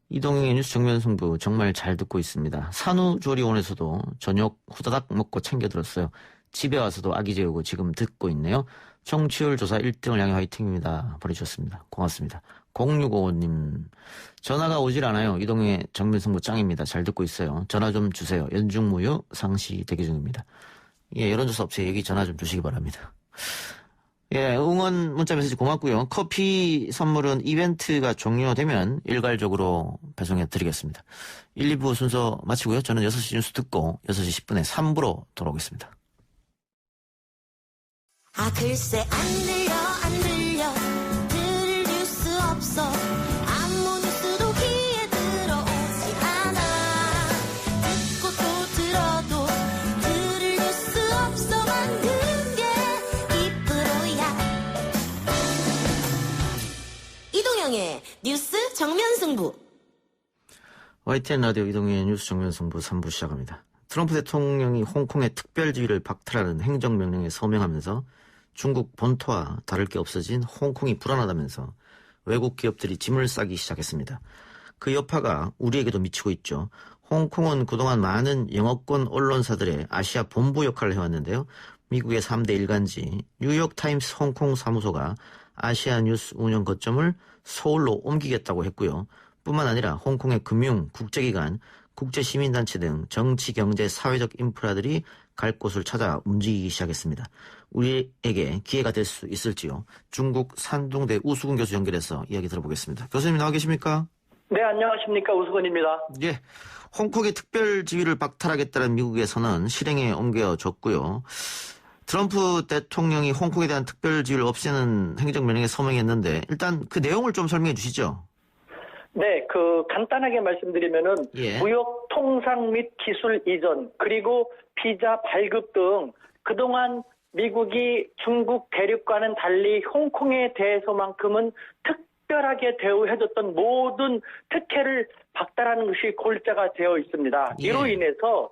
S3: 이동영의 뉴스 정면 승부 정말 잘 듣고 있습니다. 산후조리원에서도 저녁 후다닥 먹고 챙겨 들었어요. 집에 와서도 아기 재우고 지금 듣고 있네요. 청취율 조사 1등을 향해 화이팅입니다. 보내주셨습니다. 고맙습니다. 0655님, 전화가 오질 않아요. 이동영의 정면 승부 짱입니다. 잘 듣고 있어요. 전화 좀 주세요. 연중무휴 상시 대기 중입니다. 예, 여론조사 업체 얘기 전화 좀 주시기 바랍니다. 예, 응원 문자 메시지 고맙고요. 커피 선물은 이벤트가 종료되면 일괄적으로 배송해 드리겠습니다. 1, 2부 순서 마치고요. 저는 6시 뉴스 듣고 6시 10분에 3부로 돌아오겠습니다.
S9: 아 글쎄 안 들려 들을 뉴스 없어 아무 뉴스도 귀에 들어오지 않아 듣고 또 들어도 들을 뉴스 없어 만든 게 이프로야 이동영의 뉴스 정면승부
S3: YTN 라디오 이동영의 뉴스 정면승부 3부 시작합니다. 트럼프 대통령이 홍콩의 특별지위를 박탈하는 행정명령에 서명하면서 중국 본토와 다를 게 없어진 홍콩이 불안하다면서 외국 기업들이 짐을 싸기 시작했습니다. 그 여파가 우리에게도 미치고 있죠. 홍콩은 그동안 많은 영어권 언론사들의 아시아 본부 역할을 해왔는데요. 미국의 3대 일간지 뉴욕타임스 홍콩 사무소가 아시아 뉴스 운영 거점을 서울로 옮기겠다고 했고요. 뿐만 아니라 홍콩의 금융, 국제기관, 국제시민단체 등 정치, 경제, 사회적 인프라들이 갈 곳을 찾아 움직이기 시작했습니다. 우리에게 기회가 될 수 있을지요? 중국 산둥대 우수근 교수 연결해서 이야기 들어보겠습니다. 교수님 나와 계십니까?
S10: 네, 안녕하십니까. 우수근입니다.
S3: 예, 홍콩의 특별 지위를 박탈하겠다는 미국의 선언 실행에 옮겨졌고요. 트럼프 대통령이 홍콩에 대한 특별 지위를 없애는 행정명령에 서명했는데 일단 그 내용을 좀 설명해 주시죠.
S10: 네, 간단하게 말씀드리면은 무역 통상 및 기술 이전 그리고 비자 발급 등 그동안 미국이 중국 대륙과는 달리 홍콩에 대해서만큼은 특별하게 대우해줬던 모든 특혜를 박탈하는 것이 골자가 되어 있습니다. 이로 인해서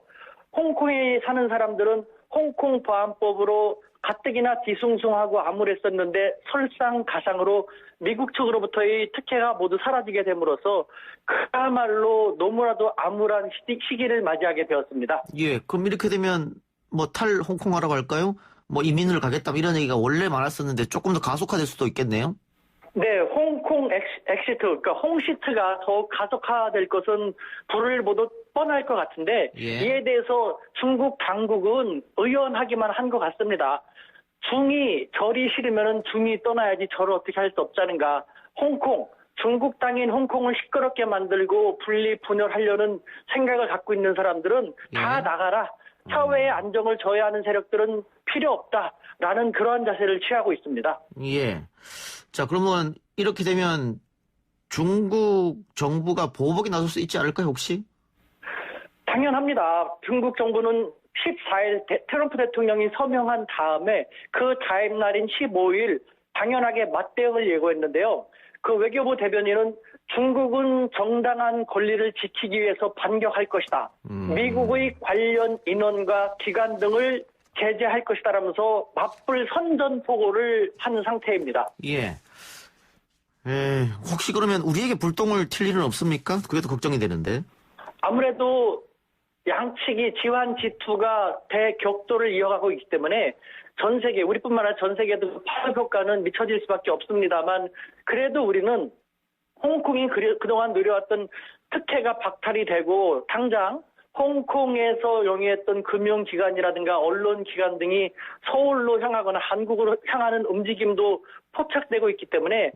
S10: 홍콩에 사는 사람들은 홍콩 보안법으로 가뜩이나 뒤숭숭하고 암울했었는데 설상가상으로 미국 측으로부터의 특혜가 모두 사라지게 됨으로써 그야말로 너무나도 암울한 시기를 맞이하게 되었습니다.
S3: 예, 그럼 이렇게 되면 뭐 탈홍콩하라고 할까요? 뭐 이민을 가겠다 이런 얘기가 원래 많았었는데 조금 더 가속화될 수도 있겠네요.
S10: 네, 홍콩 엑시트, 그러니까 홍시트가 더욱 가속화될 것은 불을 보듯 뻔할 것 같은데 이에 대해서 중국 당국은 의연하기만 한 것 같습니다. 중이 절이 싫으면 중이 떠나야지 절을 어떻게 할 수 없자는가. 홍콩, 중국 땅인 홍콩을 시끄럽게 만들고 분리분열하려는 생각을 갖고 있는 사람들은 다 나가라. 사회의 안정을 저해하는 세력들은 필요 없다라는 그러한 자세를 취하고 있습니다.
S3: 예. 자, 그러면 이렇게 되면 중국 정부가 보복에 나설 수 있지 않을까요, 혹시?
S10: 당연합니다. 중국 정부는 14일 트럼프 대통령이 서명한 다음에 그 다음 날인 15일 당연하게 맞대응을 예고했는데요. 그 외교부 대변인은 중국은 정당한 권리를 지키기 위해서 반격할 것이다. 미국의 관련 인원과 기관 등을 제재할 것이다라면서 맞불 선전포고를 한 상태입니다.
S3: 예. 혹시 그러면 우리에게 불똥을 튈 일은 없습니까? 그게 더 걱정이 되는데.
S10: 아무래도 양측이 지환지투가 대격돌을 이어가고 있기 때문에 전 세계, 우리뿐만 아니라 전 세계도 파급 효과는 미쳐질 수밖에 없습니다만 그래도 우리는 홍콩이 그동안 누려왔던 특혜가 박탈이 되고 당장 홍콩에서 영위했던 금융기관이라든가 언론기관 등이 서울로 향하거나 한국으로 향하는 움직임도 포착되고 있기 때문에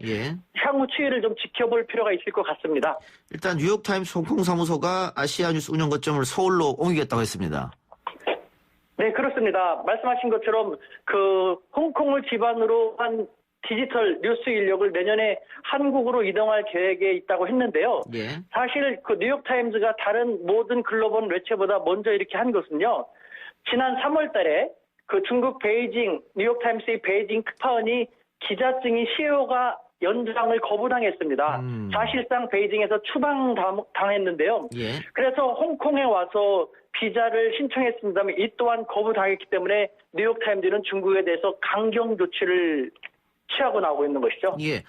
S10: 향후 추이를 좀 지켜볼 필요가 있을 것 같습니다.
S3: 일단 뉴욕타임스 홍콩 사무소가 아시아뉴스 운영 거점을 서울로 옮기겠다고 했습니다.
S10: 네, 그렇습니다. 말씀하신 것처럼 홍콩을 기반으로 한 디지털 뉴스 인력을 내년에 한국으로 이동할 계획에 있다고 했는데요. 사실 뉴욕타임즈가 다른 모든 글로벌 매체보다 먼저 이렇게 한 것은요. 지난 3월 달에 중국 베이징, 뉴욕타임스의 베이징 특파원이 기자증이 시효가 연장을 거부당했습니다. 사실상 베이징에서 추방당했는데요. 그래서 홍콩에 와서 비자를 신청했습니다만 이 또한 거부당했기 때문에 뉴욕타임즈는 중국에 대해서 강경 조치를 취하고 나오고 있는 것이죠.
S3: 예.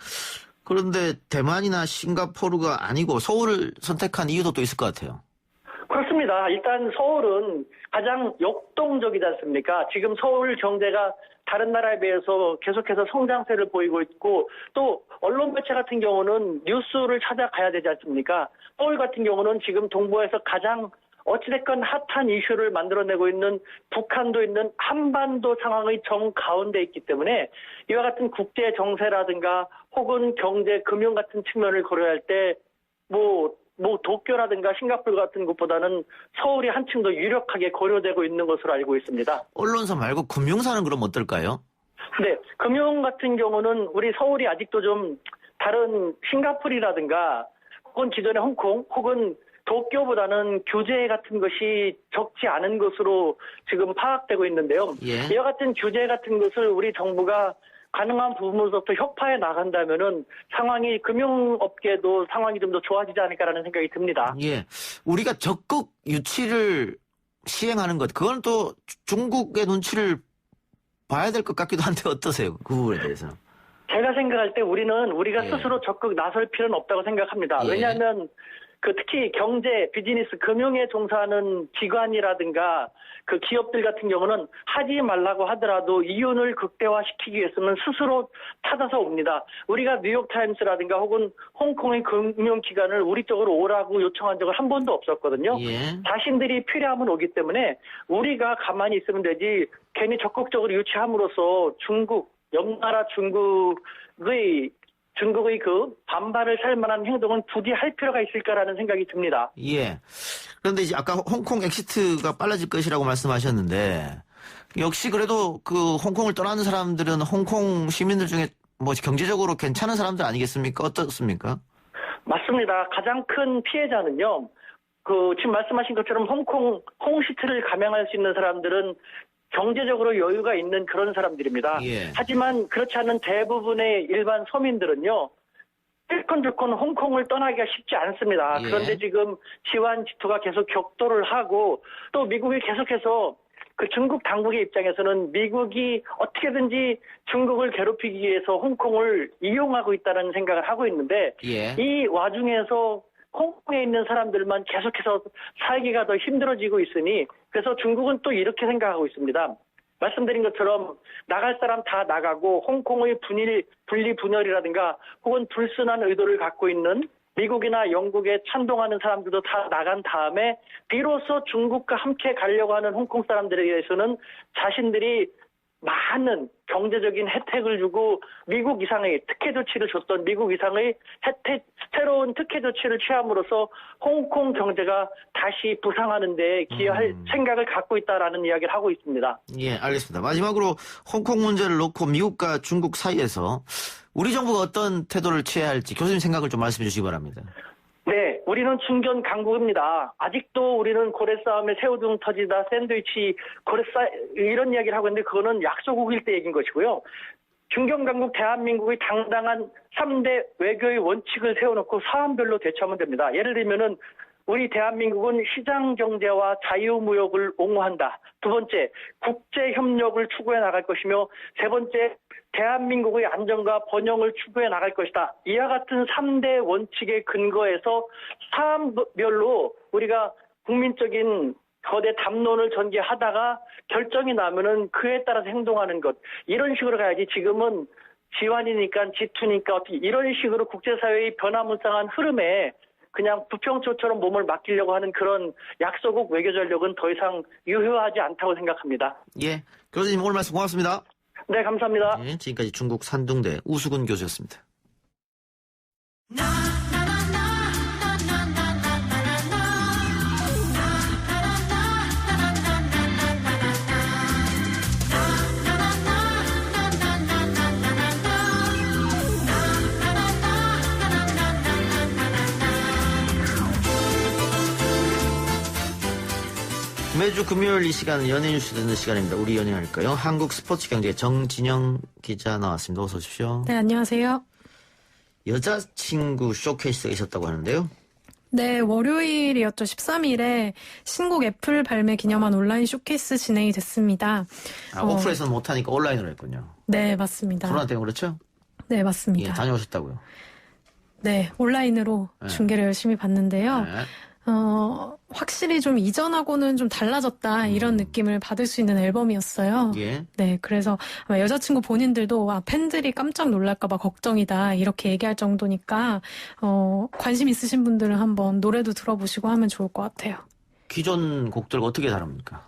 S3: 그런데 대만이나 싱가포르가 아니고 서울을 선택한 이유도 또 있을 것 같아요.
S10: 그렇습니다. 일단 서울은 가장 역동적이지 않습니까? 지금 서울 경제가 다른 나라에 비해서 계속해서 성장세를 보이고 있고 또 언론 매체 같은 경우는 뉴스를 찾아가야 되지 않습니까? 서울 같은 경우는 지금 동부에서 가장 어찌됐건 핫한 이슈를 만들어내고 있는 북한도 있는 한반도 상황의 정가운데 있기 때문에 이와 같은 국제 정세라든가 혹은 경제, 금융 같은 측면을 고려할 때 도쿄라든가 싱가포르 같은 곳보다는 서울이 한층 더 유력하게 고려되고 있는 것으로 알고 있습니다.
S3: 언론사 말고 금융사는 그럼 어떨까요?
S10: 네, 금융 같은 경우는 우리 서울이 아직도 좀 다른 싱가포르라든가 혹은 기존의 홍콩 혹은 도쿄보다는 규제 같은 것이 적지 않은 것으로 지금 파악되고 있는데요. 이와 같은 규제 같은 것을 우리 정부가 가능한 부분으로부터 혁파해 나간다면은 금융업계도 상황이 좀 더 좋아지지 않을까라는 생각이 듭니다.
S3: 예. 우리가 적극 유치를 시행하는 것, 그건 또 중국의 눈치를 봐야 될 것 같기도 한데 어떠세요? 그 부분에 대해서.
S10: 제가 생각할 때 우리가 스스로 적극 나설 필요는 없다고 생각합니다. 왜냐하면 특히 경제, 비즈니스, 금융에 종사하는 기관이라든가 그 기업들 같은 경우는 하지 말라고 하더라도 이윤을 극대화시키기 위해서는 스스로 찾아서 옵니다. 우리가 뉴욕타임스라든가 혹은 홍콩의 금융기관을 우리 쪽으로 오라고 요청한 적은 한 번도 없었거든요. 자신들이 필요하면 오기 때문에 우리가 가만히 있으면 되지 괜히 적극적으로 유치함으로써 옆나라 중국의 그 반발을 살 만한 행동은 부디 할 필요가 있을까라는 생각이 듭니다.
S3: 예. 그런데 이제 아까 홍콩 엑시트가 빨라질 것이라고 말씀하셨는데 역시 그래도 그 홍콩을 떠나는 사람들은 홍콩 시민들 중에 뭐 경제적으로 괜찮은 사람들 아니겠습니까? 어떻습니까?
S10: 맞습니다. 가장 큰 피해자는요. 지금 말씀하신 것처럼 홍시트를 감행할 수 있는 사람들은 경제적으로 여유가 있는 그런 사람들입니다. 하지만 그렇지 않은 대부분의 일반 서민들은요. 일컨주컨 홍콩을 떠나기가 쉽지 않습니다. 그런데 지금 지완 지투가 계속 격돌을 하고 또 미국이 계속해서 그 중국 당국의 입장에서는 미국이 어떻게든지 중국을 괴롭히기 위해서 홍콩을 이용하고 있다는 생각을 하고 있는데 이 와중에서 홍콩에 있는 사람들만 계속해서 살기가 더 힘들어지고 있으니 그래서 중국은 또 이렇게 생각하고 있습니다. 말씀드린 것처럼 나갈 사람 다 나가고 홍콩의 분리 분열이라든가 혹은 불순한 의도를 갖고 있는 미국이나 영국에 찬동하는 사람들도 다 나간 다음에 비로소 중국과 함께 가려고 하는 홍콩 사람들에 대해서는 자신들이 많은 경제적인 혜택을 주고 미국 이상의 특혜 조치를 줬던 미국 이상의 새로운 특혜 조치를 취함으로써 홍콩 경제가 다시 부상하는 데 기여할 생각을 갖고 있다라는 이야기를 하고 있습니다.
S3: 예, 알겠습니다. 마지막으로 홍콩 문제를 놓고 미국과 중국 사이에서 우리 정부가 어떤 태도를 취해야 할지 교수님 생각을 좀 말씀해 주시기 바랍니다.
S10: 네, 우리는 중견 강국입니다. 아직도 우리는 고래 싸움에 새우등 터지다, 샌드위치, 이런 이야기를 하고 있는데 그거는 약소국일 때 얘기인 것이고요. 중견 강국 대한민국의 당당한 3대 외교의 원칙을 세워놓고 사안별로 대처하면 됩니다. 예를 들면은 우리 대한민국은 시장 경제와 자유무역을 옹호한다. 두 번째, 국제 협력을 추구해 나갈 것이며 세 번째, 대한민국의 안정과 번영을 추구해 나갈 것이다. 이와 같은 3대 원칙에 근거해서 사안별로 우리가 국민적인 거대 담론을 전개하다가 결정이 나면은 그에 따라서 행동하는 것. 이런 식으로 가야지 지금은 지완이니까 G2니까 어떻게 이런 식으로 국제사회의 변화무쌍한 흐름에 그냥 부평초처럼 몸을 맡기려고 하는 그런 약소국 외교 전력은 더 이상 유효하지 않다고 생각합니다.
S3: 예, 교수님 오늘 말씀 고맙습니다.
S10: 네, 감사합니다.
S3: 예, 지금까지 중국 산둥대 우수근 교수였습니다. 매주 금요일 이 시간은 연예뉴스 듣는 시간입니다. 우리 연예할까요? 한국 스포츠경제 정진영 기자 나왔습니다. 어서 오십시오.
S11: 네, 안녕하세요.
S3: 여자친구 쇼케이스가 있었다고 하는데요.
S11: 네, 월요일이었죠. 13일에 신곡 애플 발매 기념한 온라인 쇼케이스 진행이 됐습니다.
S3: 오프에서는 못하니까 온라인으로 했군요.
S11: 네, 맞습니다.
S3: 코로나 때문에 그렇죠?
S11: 네, 맞습니다.
S3: 예, 다녀오셨다고요?
S11: 네, 온라인으로 중계를 열심히 봤는데요. 확실히 좀 이전하고는 좀 달라졌다 이런 느낌을 받을 수 있는 앨범이었어요. 네, 그래서 아마 여자친구 본인들도 팬들이 깜짝 놀랄까봐 걱정이다 이렇게 얘기할 정도니까 관심 있으신 분들은 한번 노래도 들어보시고 하면 좋을 것 같아요.
S3: 기존 곡들과 어떻게 다릅니까?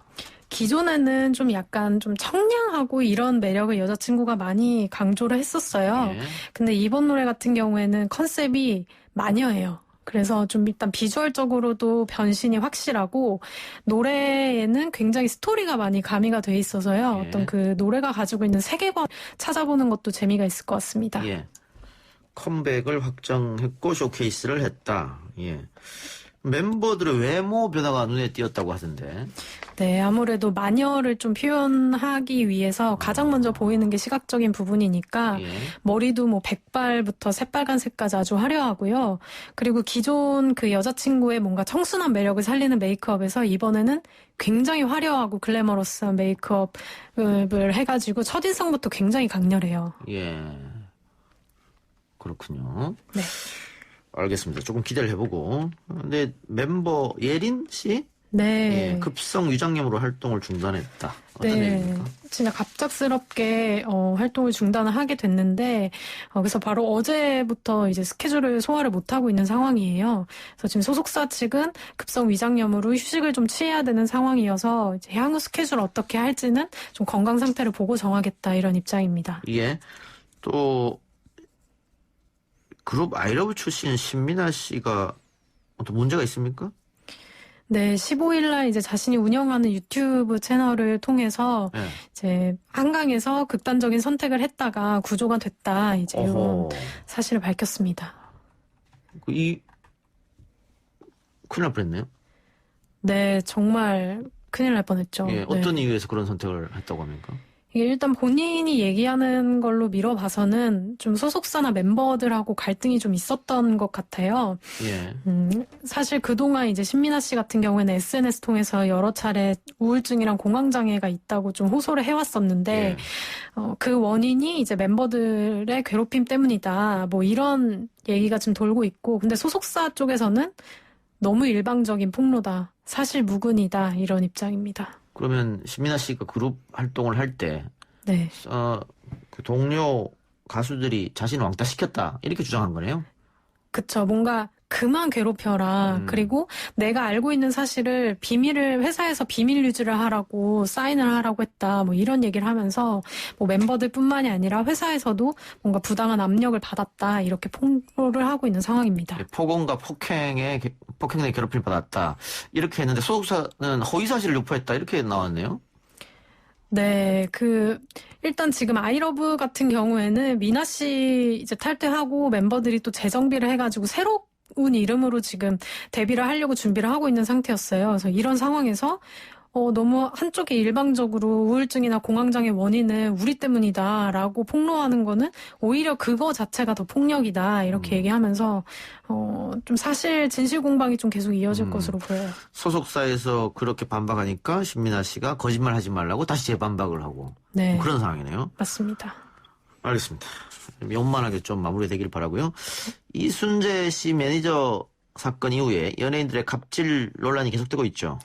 S11: 기존에는 좀 약간 좀 청량하고 이런 매력을 여자친구가 많이 강조를 했었어요. 근데 이번 노래 같은 경우에는 컨셉이 마녀예요. 그래서 좀 일단 비주얼적으로도 변신이 확실하고 노래에는 굉장히 스토리가 많이 가미가 돼 있어서요. 어떤 그 노래가 가지고 있는 세계관 찾아보는 것도 재미가 있을 것 같습니다.
S3: 예. 컴백을 확정했고 쇼케이스를 했다. 예. 멤버들의 외모 변화가 눈에 띄었다고 하던데.
S11: 네, 아무래도 마녀를 좀 표현하기 위해서 가장 먼저 보이는 게 시각적인 부분이니까 머리도 뭐 백발부터 새빨간색까지 아주 화려하고요. 그리고 기존 그 여자친구의 뭔가 청순한 매력을 살리는 메이크업에서 이번에는 굉장히 화려하고 글래머러스한 메이크업을 해가지고 첫인상부터 굉장히 강렬해요.
S3: 예, 그렇군요.
S11: 네.
S3: 알겠습니다. 조금 기대를 해보고. 근데 멤버 예린 씨?
S11: 네.
S3: 예, 급성 위장염으로 활동을 중단했다. 어떤 얘기입니까?
S11: 진짜 갑작스럽게 활동을 중단을 하게 됐는데 그래서 바로 어제부터 이제 스케줄을 소화를 못하고 있는 상황이에요. 그래서 지금 소속사 측은 급성 위장염으로 휴식을 좀 취해야 되는 상황이어서 이제 향후 스케줄 어떻게 할지는 좀 건강 상태를 보고 정하겠다 이런 입장입니다.
S3: 예. 또 그룹 아이러브 출신 신민아 씨가 어떤 문제가 있습니까?
S11: 네, 15일날 이제 자신이 운영하는 유튜브 채널을 통해서
S3: 네.
S11: 이제 한강에서 극단적인 선택을 했다가 구조가 됐다 이제 이런
S3: 어허.
S11: 사실을 밝혔습니다.
S3: 큰일 날 뻔했네요.
S11: 네, 정말 큰일 날 뻔했죠.
S3: 예,
S11: 네.
S3: 어떤 이유에서 그런 선택을 했다고 합니까?
S11: 이게 일단 본인이 얘기하는 걸로 미뤄봐서는 좀 소속사나 멤버들하고 갈등이 좀 있었던 것 같아요.
S3: 예.
S11: 사실 그동안 이제 신민아 씨 같은 경우에는 SNS 통해서 여러 차례 우울증이랑 공황장애가 있다고 좀 호소를 해왔었는데,
S3: 예.
S11: 그 원인이 이제 멤버들의 괴롭힘 때문이다. 뭐 이런 얘기가 좀 돌고 있고, 근데 소속사 쪽에서는 너무 일방적인 폭로다. 사실 무근이다. 이런 입장입니다.
S3: 그러면 신민아 씨가 그룹 활동을 할 때,
S11: 네.
S3: 그 동료 가수들이 자신을 왕따시켰다 이렇게 주장한 거네요.
S11: 그쵸. 뭔가 그만 괴롭혀라. 그리고 내가 알고 있는 사실을 회사에서 비밀 유지를 하라고 사인을 하라고 했다. 뭐 이런 얘기를 하면서 뭐 멤버들뿐만이 아니라 회사에서도 뭔가 부당한 압력을 받았다. 이렇게 폭로를 하고 있는 상황입니다.
S3: 폭언과 폭행에 괴롭힘을 받았다. 이렇게 했는데 소속사는 허위 사실을 유포했다. 이렇게 나왔네요.
S11: 네, 일단 지금 아이러브 같은 경우에는 미나 씨 이제 탈퇴하고 멤버들이 또 재정비를 해가지고 새로운 이름으로 지금 데뷔를 하려고 준비를 하고 있는 상태였어요. 그래서 이런 상황에서 너무 한쪽이 일방적으로 우울증이나 공황장애 원인은 우리 때문이다라고 폭로하는 거는 오히려 그거 자체가 더 폭력이다 이렇게 얘기하면서 좀 사실 진실 공방이 좀 계속 이어질 것으로 보여요.
S3: 소속사에서 그렇게 반박하니까 신민아 씨가 거짓말하지 말라고 다시 재반박을 하고
S11: 네.
S3: 그런 상황이네요.
S11: 맞습니다.
S3: 알겠습니다. 원만하게 좀 마무리되길 바라고요. 이순재 씨 매니저 사건 이후에 연예인들의 갑질 논란이 계속되고 있죠.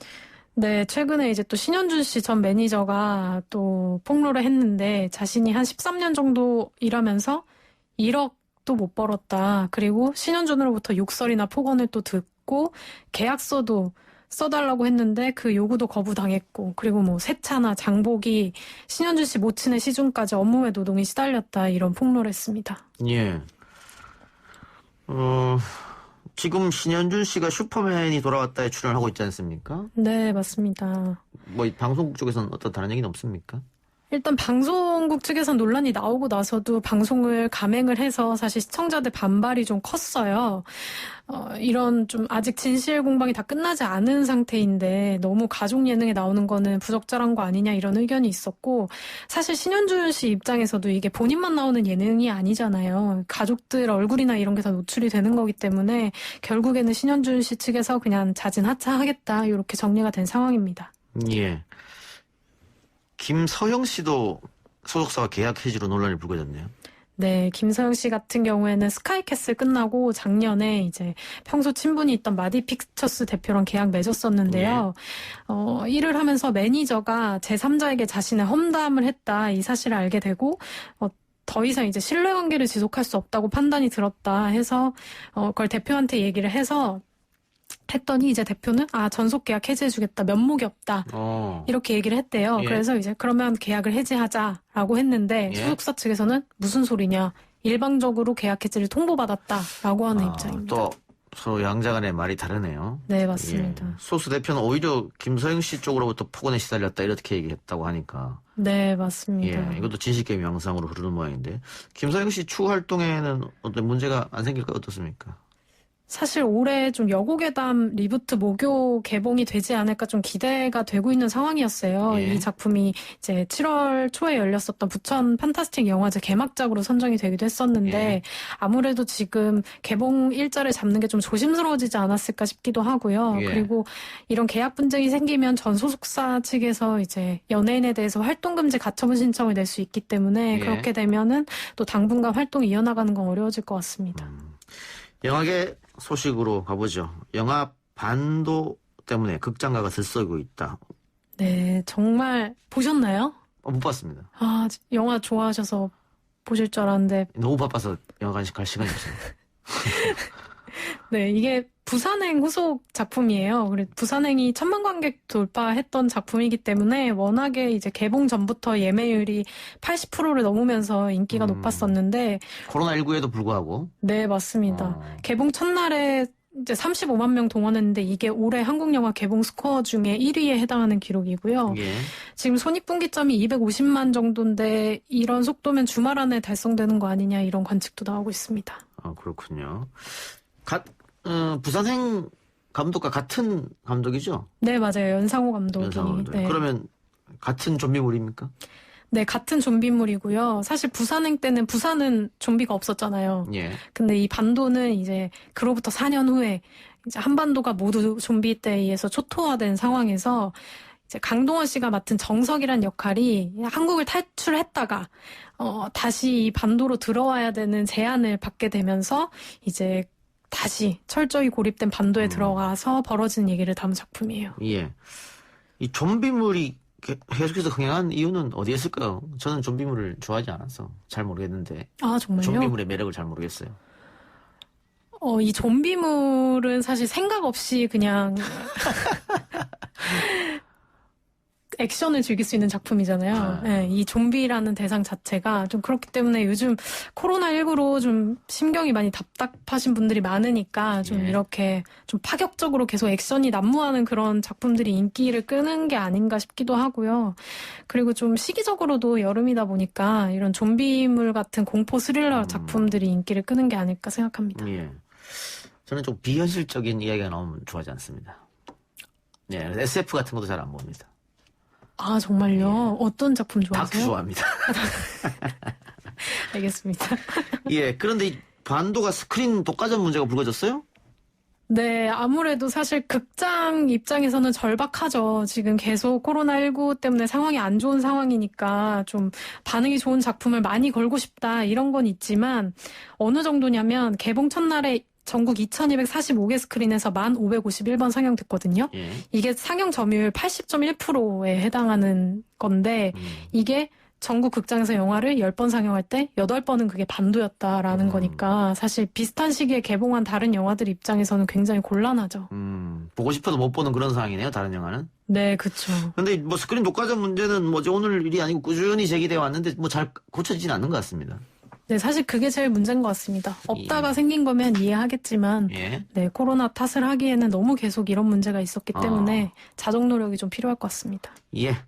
S11: 네, 최근에 이제 또 신현준 씨 전 매니저가 또 폭로를 했는데 자신이 한 13년 정도 일하면서 1억도 못 벌었다. 그리고 신현준으로부터 욕설이나 폭언을 또 듣고 계약서도 써달라고 했는데 그 요구도 거부당했고 그리고 뭐 세차나 장보기, 신현준 씨 모친의 시중까지 업무외 노동에 시달렸다 이런 폭로를 했습니다.
S3: 예. 지금 신현준 씨가 슈퍼맨이 돌아왔다에 출연하고 있지 않습니까?
S11: 네, 맞습니다.
S3: 뭐 방송국 쪽에서는 어떤 다른 얘기는 없습니까?
S11: 일단 방송국 측에서 논란이 나오고 나서도 방송을 감행을 해서 사실 시청자들 반발이 좀 컸어요. 이런 좀 아직 진실 공방이 다 끝나지 않은 상태인데 너무 가족 예능에 나오는 거는 부적절한 거 아니냐 이런 의견이 있었고 사실 신현준 씨 입장에서도 이게 본인만 나오는 예능이 아니잖아요. 가족들 얼굴이나 이런 게 다 노출이 되는 거기 때문에 결국에는 신현준 씨 측에서 그냥 자진하차하겠다 이렇게 정리가 된 상황입니다.
S3: 예. 김서영 씨도 소속사와 계약 해지로 논란이 불거졌네요.
S11: 네, 김서영 씨 같은 경우에는 스카이캐슬 끝나고 작년에 이제 평소 친분이 있던 마디 픽처스 대표랑 계약 맺었었는데요. 일을 하면서 매니저가 제3자에게 자신의 험담을 했다 이 사실을 알게 되고 더 이상 이제 신뢰관계를 지속할 수 없다고 판단이 들었다 해서 그걸 대표한테 얘기를 해서 했더니 이제 대표는 전속 계약 해지해주겠다 면목이 없다 이렇게 얘기를 했대요.
S3: 예.
S11: 그래서 이제 그러면 계약을 해지하자라고 했는데
S3: 예.
S11: 소속사 측에서는 무슨 소리냐 일방적으로 계약 해지를 통보받았다라고 하는 입장입니다.
S3: 또 서로 양자간의 말이 다르네요.
S11: 네, 맞습니다.
S3: 예. 소수 대표는 오히려 김서영 씨 쪽으로부터 폭언에 시달렸다 이렇게 얘기했다고 하니까.
S11: 네, 맞습니다.
S3: 예, 이것도 진실게임 양상으로 흐르는 모양인데 김서영 씨 추후 활동에는 어떤 문제가 안 생길까 어떻습니까?
S11: 사실 올해 좀 여고괴담 리부트 모교 개봉이 되지 않을까 좀 기대가 되고 있는 상황이었어요.
S3: 예.
S11: 이 작품이 이제 7월 초에 열렸었던 부천 판타스틱 영화제 개막작으로 선정이 되기도 했었는데
S3: 예.
S11: 아무래도 지금 개봉 일자를 잡는 게 좀 조심스러워지지 않았을까 싶기도 하고요.
S3: 예.
S11: 그리고 이런 계약 분쟁이 생기면 전 소속사 측에서 이제 연예인에 대해서 활동금지 가처분 신청을 낼 수 있기 때문에
S3: 예.
S11: 그렇게 되면은 또 당분간 활동이 이어나가는 건 어려워질 것 같습니다.
S3: 영화계 소식으로 가보죠. 영화 반도 때문에 극장가가 들썩이고 있다.
S11: 네, 정말 보셨나요?
S3: 못 봤습니다.
S11: 아, 영화 좋아하셔서 보실 줄 알았는데.
S3: 너무 바빠서 영화관 갈 시간이 없어요.
S11: 네, 이게 부산행 후속 작품이에요. 그리고 부산행이 1000만 관객 돌파했던 작품이기 때문에 워낙에 이제 개봉 전부터 예매율이 80%를 넘으면서 인기가 높았었는데.
S3: 코로나19에도 불구하고.
S11: 네, 맞습니다. 개봉 첫날에 이제 35만 명 동원했는데 이게 올해 한국 영화 개봉 스코어 중에 1위에 해당하는 기록이고요.
S3: 예.
S11: 지금 손익분기점이 250만 정도인데 이런 속도면 주말 안에 달성되는 거 아니냐 이런 관측도 나오고 있습니다.
S3: 아, 그렇군요. 부산행 감독과 같은 감독이죠?
S11: 네, 맞아요. 연상호 감독이.
S3: 네. 그러면 같은 좀비물입니까?
S11: 네, 같은 좀비물이고요. 사실 부산행 때는 부산은 좀비가 없었잖아요.
S3: 예.
S11: 근데 이 반도는 이제 그로부터 4년 후에 이제 한반도가 모두 좀비 때에 의해서 초토화된 상황에서 이제 강동원 씨가 맡은 정석이란 역할이 한국을 탈출했다가 다시 이 반도로 들어와야 되는 제안을 받게 되면서 이제 다시 철저히 고립된 반도에 들어가서 벌어진 얘기를 담은 작품이에요.
S3: 예. 이 좀비물이 계속해서 흥행한 이유는 어디에 있을까요? 저는 좀비물을 좋아하지 않아서 잘 모르겠는데.
S11: 아, 정말요?
S3: 좀비물의 매력을 잘 모르겠어요.
S11: 이 좀비물은 사실 생각 없이 그냥 액션을 즐길 수 있는 작품이잖아요. 네, 이 좀비라는 대상 자체가 좀 그렇기 때문에 요즘 코로나19로 좀 심경이 많이 답답하신 분들이 많으니까 좀 이렇게 좀 파격적으로 계속 액션이 난무하는 그런 작품들이 인기를 끄는 게 아닌가 싶기도 하고요. 그리고 좀 시기적으로도 여름이다 보니까 이런 좀비물 같은 공포 스릴러 작품들이 인기를 끄는 게 아닐까 생각합니다.
S3: 예. 저는 좀 비현실적인 이야기가 나오면 좋아하지 않습니다. 예, SF 같은 것도 잘 안 봅니다.
S11: 아, 정말요?
S3: 예.
S11: 어떤 작품 좋아하세요?
S3: 다큐 좋아합니다.
S11: 알겠습니다.
S3: 예, 그런데 이 반도가 스크린 독과점 문제가 불거졌어요?
S11: 네, 아무래도 사실 극장 입장에서는 절박하죠. 지금 계속 코로나19 때문에 상황이 안 좋은 상황이니까 좀 반응이 좋은 작품을 많이 걸고 싶다 이런 건 있지만 어느 정도냐면 개봉 첫날에 전국 2245개 스크린에서 1551번 상영됐거든요.
S3: 예.
S11: 이게 상영 점유율 80.1%에 해당하는 건데 이게 전국 극장에서 영화를 10번 상영할 때 8번은 그게 반도였다라는 거니까 사실 비슷한 시기에 개봉한 다른 영화들 입장에서는 굉장히 곤란하죠.
S3: 보고 싶어도 못 보는 그런 상황이네요, 다른 영화는.
S11: 네, 그렇죠.
S3: 근데 뭐 스크린 독과점 문제는 뭐 오늘 일이 아니고 꾸준히 제기되어 왔는데 뭐 잘 고쳐지진 않는 것 같습니다.
S11: 네, 사실 그게 제일 문제인 것 같습니다. 없다가 생긴 거면 이해하겠지만 네, 코로나 탓을 하기에는 너무 계속 이런 문제가 있었기 때문에 자정 노력이 좀 필요할 것 같습니다.
S3: 예.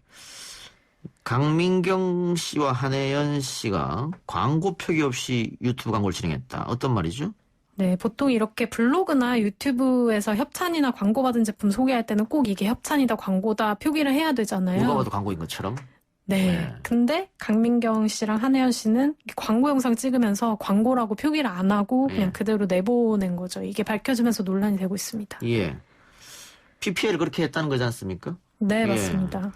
S3: 강민경 씨와 한혜연 씨가 광고 표기 없이 유튜브 광고를 진행했다. 어떤 말이죠?
S11: 네, 보통 이렇게 블로그나 유튜브에서 협찬이나 광고받은 제품 소개할 때는 꼭 이게 협찬이다, 광고다 표기를 해야 되잖아요.
S3: 누가 봐도 광고인 것처럼.
S11: 네. 근데 강민경 씨랑 한혜연 씨는 광고 영상 찍으면서 광고라고 표기를 안 하고 그냥 그대로 내보낸 거죠. 이게 밝혀지면서 논란이 되고 있습니다.
S3: 예. PPL을 그렇게 했다는 거지 않습니까?
S11: 네, 맞습니다.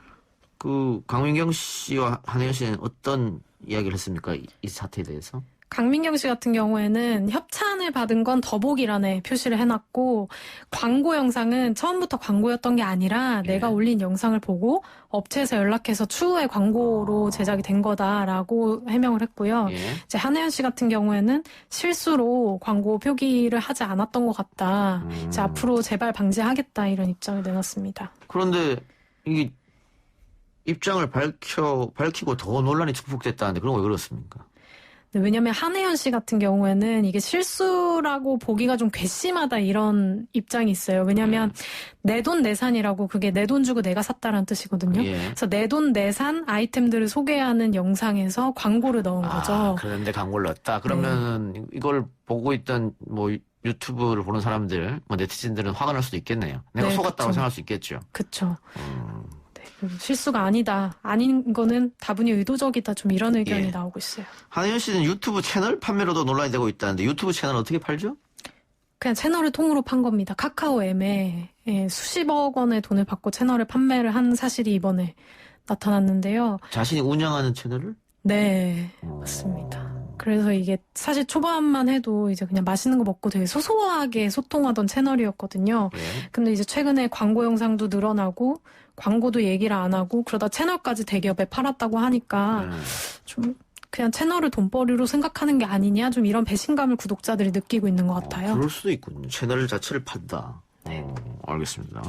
S3: 그 강민경 씨와 한혜연 씨는 어떤 이야기를 했습니까? 이 사태에 대해서?
S11: 강민경 씨 같은 경우에는 협찬을 받은 건 더보기란에 표시를 해놨고 광고 영상은 처음부터 광고였던 게 아니라 내가 올린 영상을 보고 업체에서 연락해서 추후에 광고로 제작이 된 거다라고 해명을 했고요. 이제 한혜연 씨 같은 경우에는 실수로 광고 표기를 하지 않았던 것 같다. 이제 앞으로 재발 방지하겠다 이런 입장을 내놨습니다.
S3: 그런데 이게 입장을 밝히고 더 논란이 증폭됐다는데 그런 거 왜 그렇습니까?
S11: 네, 왜냐면 한혜연 씨 같은 경우에는 이게 실수라고 보기가 좀 괘씸하다 이런 입장이 있어요. 왜냐면 내 돈 내산이라고 그게 내 돈 주고 내가 샀다라는 뜻이거든요. 그래서 내 돈 내산 아이템들을 소개하는 영상에서 광고를 넣은 거죠.
S3: 그런데 광고를 넣었다. 그러면 이걸 보고 있던 뭐 유튜브를 보는 사람들, 뭐 네티즌들은 화가 날 수도 있겠네요. 내가 속았다고 생각할 수 있겠죠.
S11: 그렇죠. 실수가 아니다. 아닌 거는 다분히 의도적이다. 좀 이런 의견이 나오고 있어요.
S3: 한혜연 씨는 유튜브 채널 판매로도 논란이 되고 있다는데 유튜브 채널 어떻게 팔죠?
S11: 그냥 채널을 통으로 판 겁니다. 카카오 M에 수십억 원의 돈을 받고 채널을 판매를 한 사실이 이번에 나타났는데요.
S3: 자신이 운영하는 채널을?
S11: 네, 맞습니다. 그래서 이게 사실 초반만 해도 이제 그냥 맛있는 거 먹고 되게 소소하게 소통하던 채널이었거든요. 근데 이제 최근에 광고 영상도 늘어나고 광고도 얘기를 안 하고 그러다 채널까지 대기업에 팔았다고 하니까 좀 그냥 채널을 돈벌이로 생각하는 게 아니냐 좀 이런 배신감을 구독자들이 느끼고 있는 것 같아요.
S3: 그럴 수도 있군요. 채널 자체를 판다. 알겠습니다.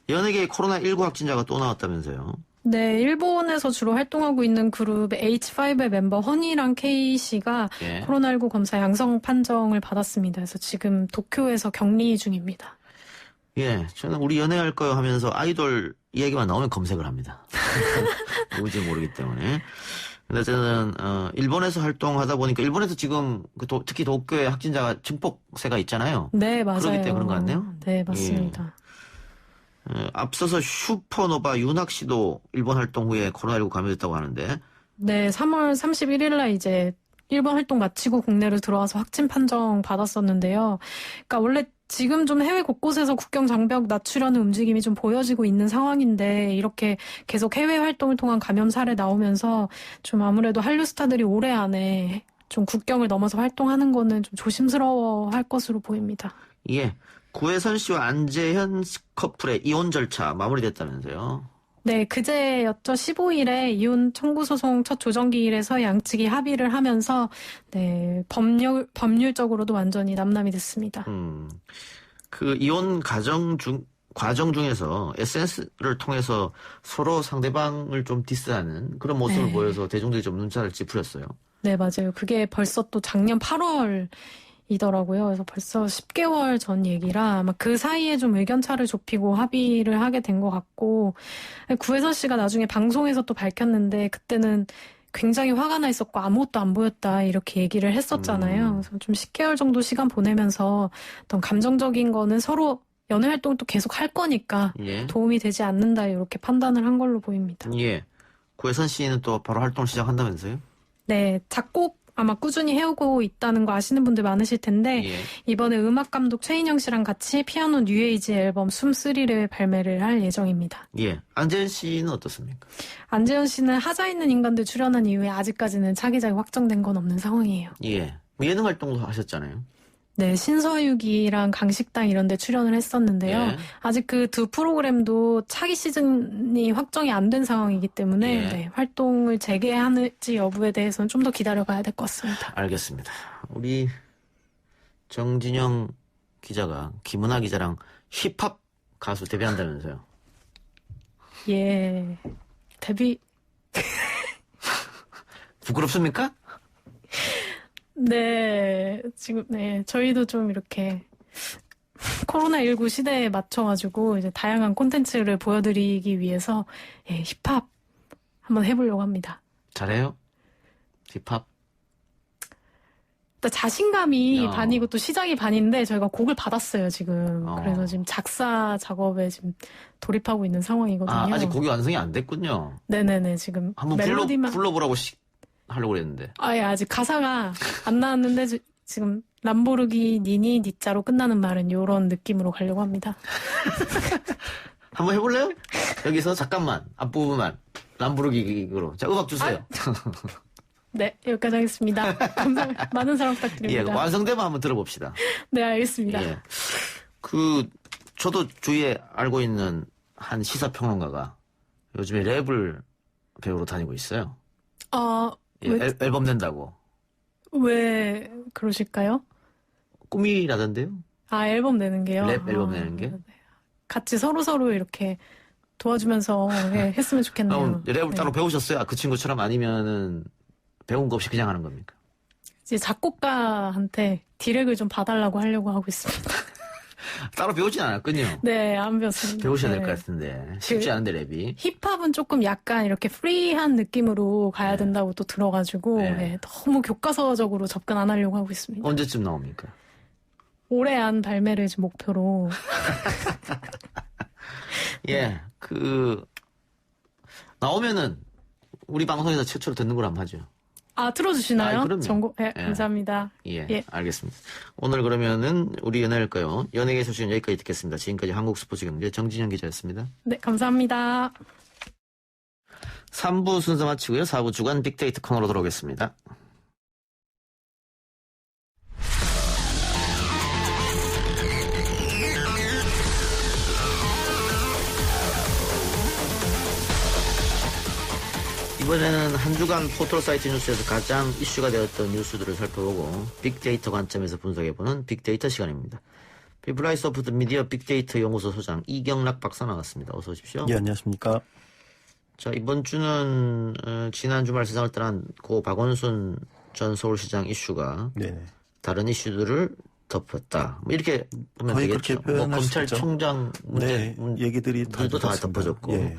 S3: 연예계 코로나19 확진자가 또 나왔다면서요?
S11: 네, 일본에서 주로 활동하고 있는 그룹 H5의 멤버 허니랑 K 씨가 코로나19 검사 양성 판정을 받았습니다. 그래서 지금 도쿄에서 격리 중입니다.
S3: 예, 저는 우리 연애할까요 하면서 아이돌 이야기만 나오면 검색을 합니다. 누군지 모르기 때문에. 근데 저는 일본에서 활동하다 보니까 일본에서 지금 특히 도쿄에 확진자가 증폭세가 있잖아요.
S11: 네, 맞아요.
S3: 그렇기 때문에 그런 것 같네요.
S11: 네, 맞습니다.
S3: 앞서서 슈퍼노바 윤학 씨도 일본 활동 후에 코로나19 감염됐다고 하는데.
S11: 네, 3월 31일 날 이제 일본 활동 마치고 국내로 들어와서 확진 판정 받았었는데요. 그러니까 원래 지금 좀 해외 곳곳에서 국경 장벽 낮추려는 움직임이 좀 보여지고 있는 상황인데 이렇게 계속 해외 활동을 통한 감염 사례 나오면서 좀 아무래도 한류 스타들이 올해 안에 좀 국경을 넘어서 활동하는 거는 좀 조심스러워할 것으로 보입니다.
S3: 예, 구혜선 씨와 안재현 커플의 이혼 절차 마무리됐다면서요?
S11: 네, 그제였죠. 15일에 이혼 청구 소송 첫 조정기일에서 양측이 합의를 하면서 네, 법률적으로도 완전히 남남이 됐습니다.
S3: 그 이혼 과정 중에서 SNS를 통해서 서로 상대방을 좀 디스하는 그런 모습을 보여서 대중들이 좀 눈살을 찌푸렸어요.
S11: 네, 맞아요. 그게 벌써 또 작년 8월 이더라고요. 그래서 벌써 10개월 전 얘기라 아마 그 사이에 좀 의견차를 좁히고 합의를 하게 된 것 같고 구혜선 씨가 나중에 방송에서 또 밝혔는데 그때는 굉장히 화가 나 있었고 아무것도 안 보였다 이렇게 얘기를 했었잖아요. 그래서 좀 10개월 정도 시간 보내면서 어떤 감정적인 거는 서로 연애 활동을 또 계속 할 거니까 도움이 되지 않는다 이렇게 판단을 한 걸로 보입니다.
S3: 예, 구혜선 씨는 또 바로 활동 시작한다면서요? 네,
S11: 작곡 아마 꾸준히 해오고 있다는 거 아시는 분들 많으실 텐데 이번에 음악감독 최인영 씨랑 같이 피아노 뉴에이지 앨범 숨3를 발매를 할 예정입니다.
S3: 예, 안재현 씨는 어떻습니까?
S11: 안재현 씨는 하자 있는 인간들 출연한 이후에 아직까지는 차기작이 확정된 건 없는 상황이에요.
S3: 예, 예능 활동도 하셨잖아요.
S11: 네, 신서유기랑 강식당 이런 데 출연을 했었는데요. 아직 그 두 프로그램도 차기 시즌이 확정이 안 된 상황이기 때문에 네, 활동을 재개할지 여부에 대해서는 좀 더 기다려봐야 될 것 같습니다.
S3: 알겠습니다. 우리 정진영 기자가 김은하 기자랑 힙합 가수 데뷔한다면서요?
S11: 예, 데뷔...
S3: 부끄럽습니까?
S11: 네, 지금, 네, 저희도 좀 이렇게 코로나19 시대에 맞춰가지고 이제 다양한 콘텐츠를 보여드리기 위해서 힙합 한번 해보려고 합니다.
S3: 잘해요? 힙합?
S11: 자신감이 반이고 또 시작이 반인데 저희가 곡을 받았어요, 지금. 그래서 지금 작사 작업에 지금 돌입하고 있는 상황이거든요.
S3: 아, 아직 곡이 완성이 안 됐군요.
S11: 네네네, 지금.
S3: 한번
S11: 멜로디만.
S3: 불러보라고 하려고 그랬는데.
S11: 예, 아직 가사가 안 나왔는데 지금 람보르기 니니 니자로 끝나는 말은 이런 느낌으로 가려고 합니다.
S3: 한번 해볼래요? 여기서 잠깐만 앞부분만 람보르기로. 자, 음악 주세요.
S11: 네, 여기까지 하겠습니다. 감사합니다. 많은 사랑 부탁드립니다.
S3: 예, 완성되면 한번 들어봅시다.
S11: 네, 알겠습니다.
S3: 예. 저도 주위에 알고 있는 한 시사평론가가 요즘에 랩을 배우러 다니고 있어요. 앨범 낸다고.
S11: 왜 그러실까요?
S3: 꿈이라던데요?
S11: 아, 앨범 내는 게요?
S3: 랩 앨범 내는 게?
S11: 같이 서로 이렇게 도와주면서 했으면 좋겠네요.
S3: 랩을 따로 배우셨어요? 그 친구처럼 아니면은 배운 거 없이 그냥 하는 겁니까?
S11: 이제 작곡가한테 디렉을 좀 봐달라고 하려고 하고 있습니다.
S3: 따로 배우진 않았군요.
S11: 네, 안 배웠습니다.
S3: 배우셔야 될 것 같은데. 쉽지 않은데, 랩이.
S11: 힙합은 조금 약간 이렇게 프리한 느낌으로 가야 된다고 또 들어가지고 너무 교과서적으로 접근 안 하려고 하고 있습니다.
S3: 언제쯤 나옵니까?
S11: 올해 안 발매를 지금 목표로.
S3: 예, 나오면은 우리 방송에서 최초로 듣는 걸 한번 하죠.
S11: 아, 틀어주시나요?
S3: 그럼요.
S11: 전곡, 감사합니다.
S3: 예, 알겠습니다. 오늘 그러면은 우리 연애일까요? 연예계 소식은 여기까지 듣겠습니다. 지금까지 한국스포츠경제 정진영 기자였습니다.
S11: 네, 감사합니다.
S3: 3부 순서 마치고요. 4부 주간 빅데이터 코너로 돌아오겠습니다. 이번에는 한 주간 포털사이트 뉴스에서 가장 이슈가 되었던 뉴스들을 살펴보고 빅데이터 관점에서 분석해보는 빅데이터 시간입니다. 피플라이소프트 미디어 빅데이터 연구소 소장 이경락 박사 나왔습니다. 어서 오십시오.
S12: 네, 안녕하십니까.
S3: 자, 이번 주는 지난 주말 세상을 떠난 고 박원순 전 서울시장 이슈가 네네. 다른 이슈들을 덮었다. 뭐 이렇게 보면
S12: 거의
S3: 되겠죠.
S12: 그렇게
S3: 뭐 검찰총장 문제,
S12: 얘기들이
S3: 다 덮어졌고
S12: 예.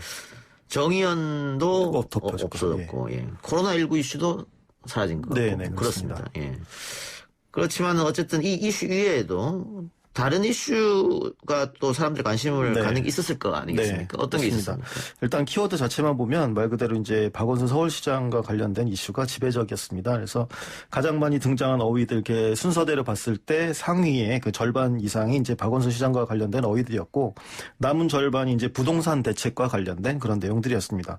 S3: 정의연도 없어졌고 예. 코로나19 이슈도 사라진 거고 그렇습니다. 예. 그렇지만 어쨌든 이 이슈 이외에도 다른 이슈가 또 사람들 관심을 갖는 게 있었을 거 아니겠습니까? 어떤 게 있었습니까?
S12: 일단 키워드 자체만 보면 말 그대로 이제 박원순 서울시장과 관련된 이슈가 지배적이었습니다. 그래서 가장 많이 등장한 어휘들 이렇게 순서대로 봤을 때 상위의 그 절반 이상이 이제 박원순 시장과 관련된 어휘들이었고 남은 절반이 이제 부동산 대책과 관련된 그런 내용들이었습니다.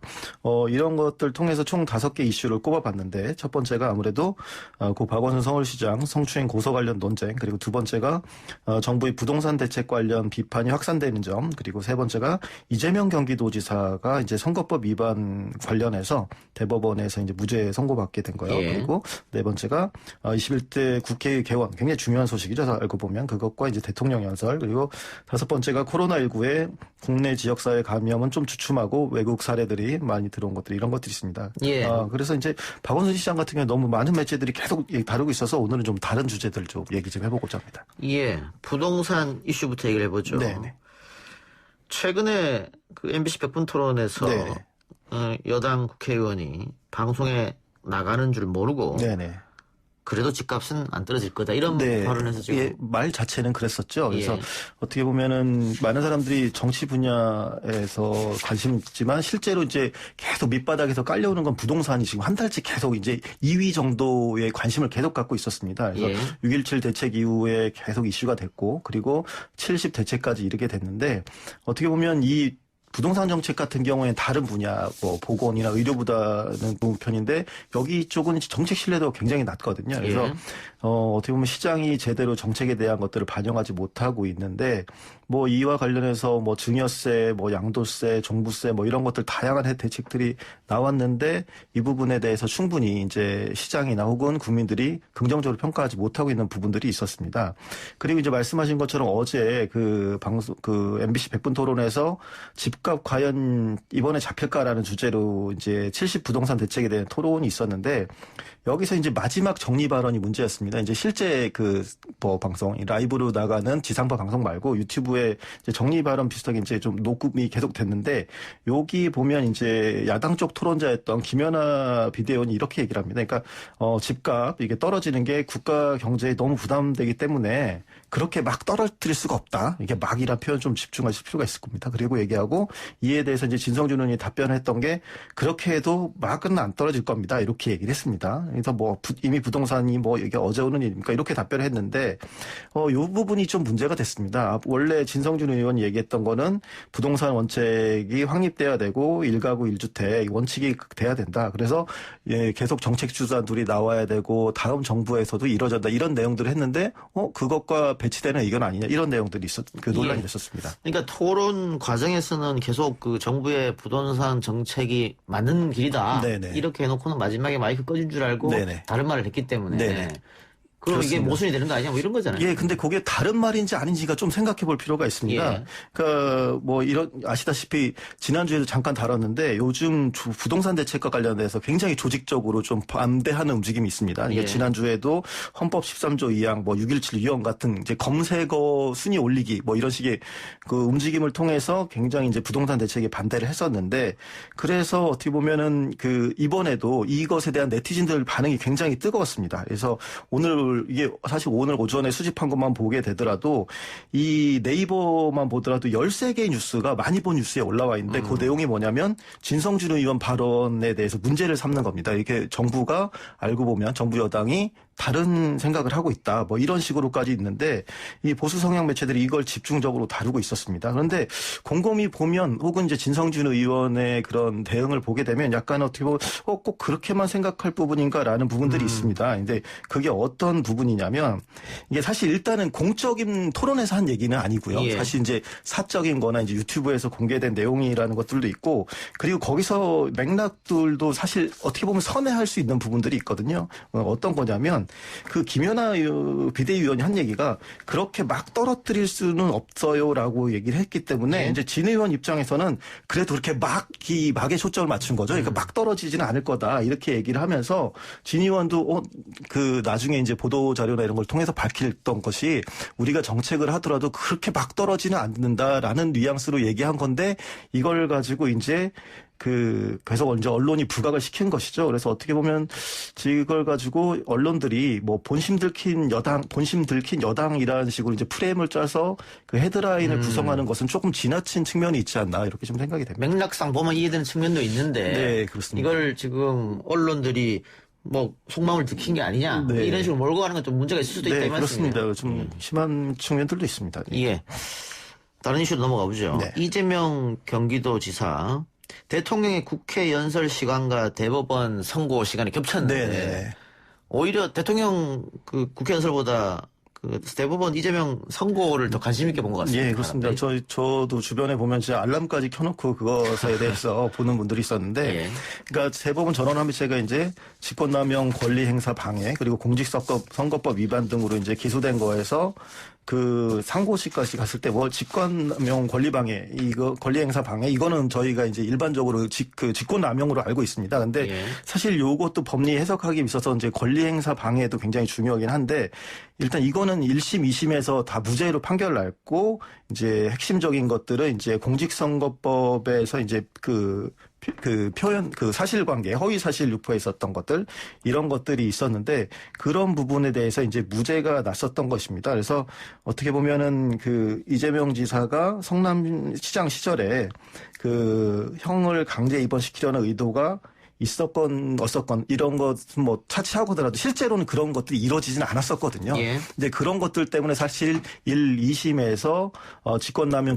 S12: 이런 것들 통해서 총 5개 이슈를 꼽아봤는데 첫 번째가 아무래도 고 박원순 서울시장 성추행 고소 관련 논쟁 그리고 두 번째가 정부의 부동산 대책 관련 비판이 확산되는 점, 그리고 세 번째가 이재명 경기도지사가 이제 선거법 위반 관련해서 대법원에서 이제 무죄 선고받게 된 거예요. 예. 그리고 네 번째가 21대 국회의 개원, 굉장히 중요한 소식이죠. 알고 보면 그것과 이제 대통령 연설, 그리고 다섯 번째가 코로나19의 국내 지역사회 감염은 좀 주춤하고 외국 사례들이 많이 들어온 것들, 이런 것들이 있습니다. 예. 그래서 이제 박원순 시장 같은 경우에 너무 많은 매체들이 계속 다루고 있어서 오늘은 좀 다른 주제들 좀 얘기 좀 해보고자 합니다.
S3: 예. 부동산 이슈부터 얘기를 해보죠. 네네. 최근에 그 MBC 100분 토론에서 여당 국회의원이 방송에 나가는 줄 모르고 그래도 집값은 안 떨어질 거다 이런 발언을 해서 지금
S12: 말 자체는 그랬었죠. 그래서 어떻게 보면은 많은 사람들이 정치 분야에서 관심 있지만 실제로 이제 계속 밑바닥에서 깔려오는 건 부동산이 지금 한 달째 계속 이제 2위 정도의 관심을 계속 갖고 있었습니다. 그래서 6.17 대책 이후에 계속 이슈가 됐고 그리고 70 대책까지 이르게 됐는데 어떻게 보면 이 부동산 정책 같은 경우에는 다른 분야, 뭐 보건이나 의료보다는 좋은 편인데 여기 쪽은 정책 신뢰도가 굉장히 낮거든요. 그래서 어떻게 보면 시장이 제대로 정책에 대한 것들을 반영하지 못하고 있는데 뭐 이와 관련해서 뭐 증여세, 뭐 양도세, 종부세 뭐 이런 것들 다양한 대책들이 나왔는데 이 부분에 대해서 충분히 이제 시장이나 혹은 국민들이 긍정적으로 평가하지 못하고 있는 부분들이 있었습니다. 그리고 이제 말씀하신 것처럼 어제 그 MBC 100분 토론에서 집값 과연 이번에 잡힐까라는 주제로 이제 70 부동산 대책에 대한 토론이 있었는데 여기서 이제 마지막 정리 발언이 문제였습니다. 이제 실제 뭐 방송, 라이브로 나가는 지상파 방송 말고 유튜브에 이제 정리 발언 비슷하게 이제 좀 녹음이 계속 됐는데 여기 보면 이제 야당 쪽 토론자였던 김연아 비대위원이 이렇게 얘기를 합니다. 그러니까 집값 이게 떨어지는 게 국가 경제에 너무 부담되기 때문에 그렇게 막 떨어뜨릴 수가 없다. 이게 막이란 표현 좀 집중하실 필요가 있을 겁니다. 그리고 얘기하고 이에 대해서 이제 진성준 의원이 답변했던 게 그렇게 해도 막은 안 떨어질 겁니다. 이렇게 얘기를 했습니다. 그래서 뭐 이미 부동산이 뭐 이게 어제 오는 일입니까? 이렇게 답변을 했는데 이 부분이 좀 문제가 됐습니다. 원래 진성준 의원이 얘기했던 거는 부동산 원칙이 확립돼야 되고 1가구 1주택 원칙이 돼야 된다. 그래서 계속 정책 주자들이 나와야 되고 다음 정부에서도 이루어진다. 이런 내용들을 했는데 그것과 배치되는 의견 아니냐 이런 내용들이 논란이 됐었습니다.
S3: 그러니까 토론 과정에서는 계속 그 정부의 부동산 정책이 맞는 길이다. 네네. 이렇게 해놓고는 마지막에 마이크 꺼진 줄 알고 다른 말을 했기 때문에. 네네. 그럼 그렇습니다. 이게 모순이 되는 거 아니냐 뭐 이런 거잖아요.
S12: 예, 근데 그게 다른 말인지 아닌지가 좀 생각해 볼 필요가 있습니다. 그러니까 뭐 아시다시피 지난주에도 잠깐 다뤘는데 요즘 부동산 대책과 관련해서 굉장히 조직적으로 좀 반대하는 움직임이 있습니다. 그러니까 지난주에도 헌법 13조 2항 뭐 6.17 위헌 같은 이제 검색어 순위 올리기 뭐 이런 식의 그 움직임을 통해서 굉장히 이제 부동산 대책에 반대를 했었는데 그래서 어떻게 보면은 이번에도 이것에 대한 네티즌들 반응이 굉장히 뜨거웠습니다. 그래서 이게 사실 오늘 오전에 수집한 것만 보게 되더라도 이 네이버만 보더라도 13개의 뉴스가 많이 본 뉴스에 올라와 있는데 그 내용이 뭐냐면 진성준 의원 발언에 대해서 문제를 삼는 겁니다. 이게 정부가 알고 보면 정부 여당이 다른 생각을 하고 있다. 뭐 이런 식으로까지 있는데 이 보수 성향 매체들이 이걸 집중적으로 다루고 있었습니다. 그런데 곰곰이 보면 혹은 이제 진성준 의원의 그런 대응을 보게 되면 약간 어떻게 보면 꼭 그렇게만 생각할 부분인가라는 부분들이 있습니다. 근데 그게 어떤 부분이냐면 이게 사실 일단은 공적인 토론에서 한 얘기는 아니고요.
S3: 예.
S12: 사실 이제 사적인 거나 이제 유튜브에서 공개된 내용이라는 것들도 있고 그리고 거기서 맥락들도 사실 어떻게 보면 선회할 수 있는 부분들이 있거든요. 어떤 거냐면 그 김연아 비대위원이 한 얘기가 그렇게 막 떨어뜨릴 수는 없어요라고 얘기를 했기 때문에 이제 진 의원 입장에서는 그래도 그렇게 막에 초점을 맞춘 거죠. 그러니까 막 떨어지지는 않을 거다 이렇게 얘기를 하면서 진 의원도 그 나중에 이제 보도 자료나 이런 걸 통해서 밝혔던 것이 우리가 정책을 하더라도 그렇게 막 떨어지는 않는다라는 뉘앙스로 얘기한 건데 이걸 가지고 이제 그래서 이제 언론이 부각을 시킨 것이죠. 그래서 어떻게 보면 이걸 가지고 언론들이 뭐 본심 들킨 여당이라는 식으로 이제 프레임을 짜서 그 헤드라인을 구성하는 것은 조금 지나친 측면이 있지 않나 이렇게 좀 생각이 됩니다.
S3: 맥락상 보면 이해되는 측면도 있는데.
S12: 네, 그렇습니다.
S3: 이걸 지금 언론들이 뭐 속마음을 들킨 게 아니냐
S12: 네.
S3: 이런 식으로 몰고 가는 건 좀 문제가 있을 수도 있다 이 말씀이에요.
S12: 그렇습니다. 좀 심한 측면들도 있습니다.
S3: 예. 다른 이슈로 넘어가 보죠.
S12: 네.
S3: 이재명 경기도지사 대통령의 국회 연설 시간과 대법원 선고 시간이 겹쳤는데
S12: 네.
S3: 오히려 대통령 그 국회 연설보다 그 대법원 이재명 선고를 더 관심 있게 본 것 같습니다.
S12: 예, 그렇습니다. 저도 주변에 보면 진짜 알람까지 켜놓고 그것에 대해서 보는 분들이 있었는데,
S3: 예.
S12: 그러니까 대법원 전원합의체가 이제 직권남용 권리행사 방해 그리고 공직선거법 위반 등으로 이제 기소된 거에서 그 상고시까지 갔을 때 뭐 직권남용 권리방해 권리행사 방해 이거는 저희가 이제 일반적으로 직권남용으로 알고 있습니다. 근데
S3: 예.
S12: 사실 요것도 법리 해석하기 있어서 이제 권리행사 방해도 굉장히 중요하긴 한데 일단 이거는 1심, 2심에서 다 무죄로 판결을 났고 이제 핵심적인 것들은 이제 공직선거법에서 이제 그 표현, 사실관계, 허위사실 유포에 있었던 것들, 이런 것들이 있었는데, 그런 부분에 대해서 이제 무죄가 났었던 것입니다. 그래서 어떻게 보면은 이재명 지사가 성남시장 시절에 형을 강제 입원시키려는 의도가 있었건 없었건 이런 것은 뭐 차치하고 하더라도 실제로는 그런 것들이 이루어지지는 않았었거든요.
S3: 예.
S12: 근데 그런 것들 때문에 사실 1, 2심에서 직권남용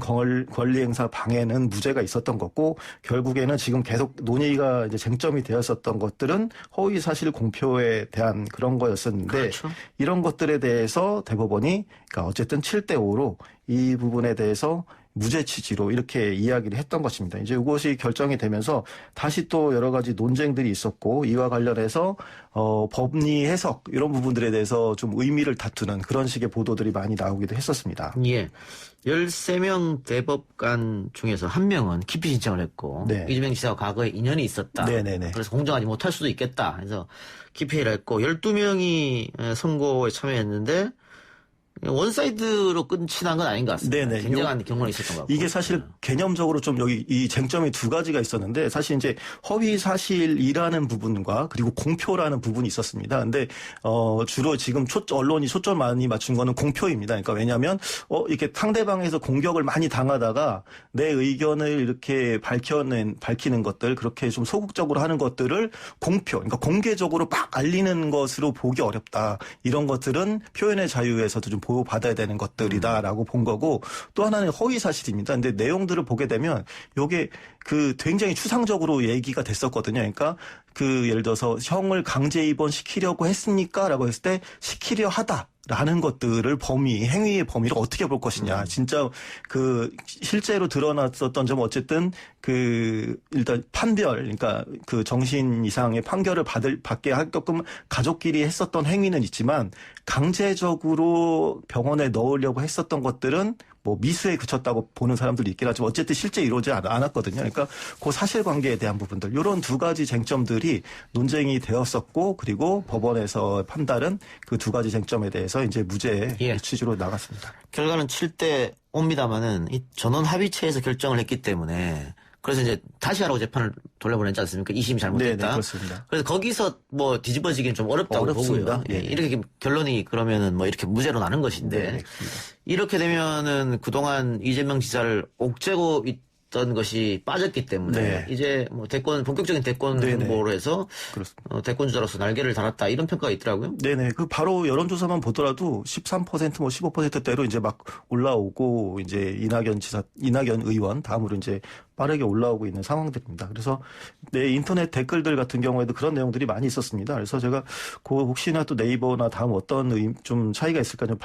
S12: 권리행사 방해는 무죄가 있었던 거고 결국에는 지금 계속 논의가 이제 쟁점이 되었었던 것들은 허위사실 공표에 대한 그런 거였었는데
S3: 그렇죠.
S12: 이런 것들에 대해서 대법원이 그러니까 어쨌든 7대5로 이 부분에 대해서 무죄 취지로 이렇게 이야기를 했던 것입니다. 이제 이것이 결정이 되면서 다시 또 여러 가지 논쟁들이 있었고 이와 관련해서 법리 해석 이런 부분들에 대해서 좀 의미를 다투는 그런 식의 보도들이 많이 나오기도 했었습니다.
S3: 예. 13명 대법관 중에서 1명은 기피 신청을 했고
S12: 네.
S3: 이재명 지사와 과거에 인연이 있었다.
S12: 네네네.
S3: 그래서 공정하지 못할 수도 있겠다. 그래서 기피를 했고 12명이 선고에 참여했는데 원사이드로 끝이 난 건 아닌 것 같습니다.
S12: 네네.
S3: 굉장한 경우는 있었던 것 같고.
S12: 이게 사실 개념적으로 좀 여기 이 쟁점이 두 가지가 있었는데 사실 이제 허위 사실이라는 부분과 그리고 공표라는 부분이 있었습니다. 근데 주로 지금 언론이 초점 많이 맞춘 거는 공표입니다. 그러니까 왜냐하면 이렇게 상대방에서 공격을 많이 당하다가 내 의견을 이렇게 밝히는 것들 그렇게 좀 소극적으로 하는 것들을 공표, 그러니까 공개적으로 막 알리는 것으로 보기 어렵다. 이런 것들은 표현의 자유에서도 좀 보호받아야 되는 것들이다라고 본 거고 또 하나는 허위 사실입니다. 근데 내용들을 보게 되면 요게 굉장히 추상적으로 얘기가 됐었거든요. 그러니까 예를 들어서 형을 강제 입원시키려고 했습니까? 라고 했을 때 시키려 하다. 라는 것들을 행위의 범위를 어떻게 볼 것이냐. 진짜 실제로 드러났었던 점 어쨌든 일단 판별, 그러니까 정신 이상의 판결을 받게 하게끔 가족끼리 했었던 행위는 있지만 강제적으로 병원에 넣으려고 했었던 것들은 뭐 미수에 그쳤다고 보는 사람들도 있긴 하지만 어쨌든 실제 이루어지지 않았거든요. 그러니까 그 사실관계에 대한 부분들 이런 두 가지 쟁점들이 논쟁이 되었었고 그리고 법원에서 판단은 그 두 가지 쟁점에 대해서 이제 무죄 취지로 나갔습니다.
S3: 결과는 7대 5입니다만은 이 전원 합의체에서 결정을 했기 때문에 그래서 이제 다시 하라고 재판을 돌려보냈지 않습니까? 2심이 잘못됐다.
S12: 네, 그렇습니다.
S3: 그래서 거기서 뭐 뒤집어지기는 좀 어렵다고 보고요.
S12: 네.
S3: 이렇게 결론이 그러면은 뭐 이렇게 무죄로 나는 것인데
S12: 네,
S3: 이렇게 되면은 그동안 이재명 지사를 옥죄고 했던 것이 빠졌기 때문에
S12: 네.
S3: 이제 뭐 본격적인 대권 행보로 해서 대권주자로서 날개를 달았다 이런 평가가 있더라고요.
S12: 네네. 그 바로 여론조사만 보더라도 13% 뭐 15%대로 이제 막 올라오고 이제 이낙연 의원 다음으로 이제 빠르게 올라오고 있는 상황들입니다. 그래서 인터넷 댓글들 같은 경우에도 그런 내용들이 많이 있었습니다. 그래서 제가 혹시나 또 네이버나 다음 어떤 좀 차이가 있을까 좀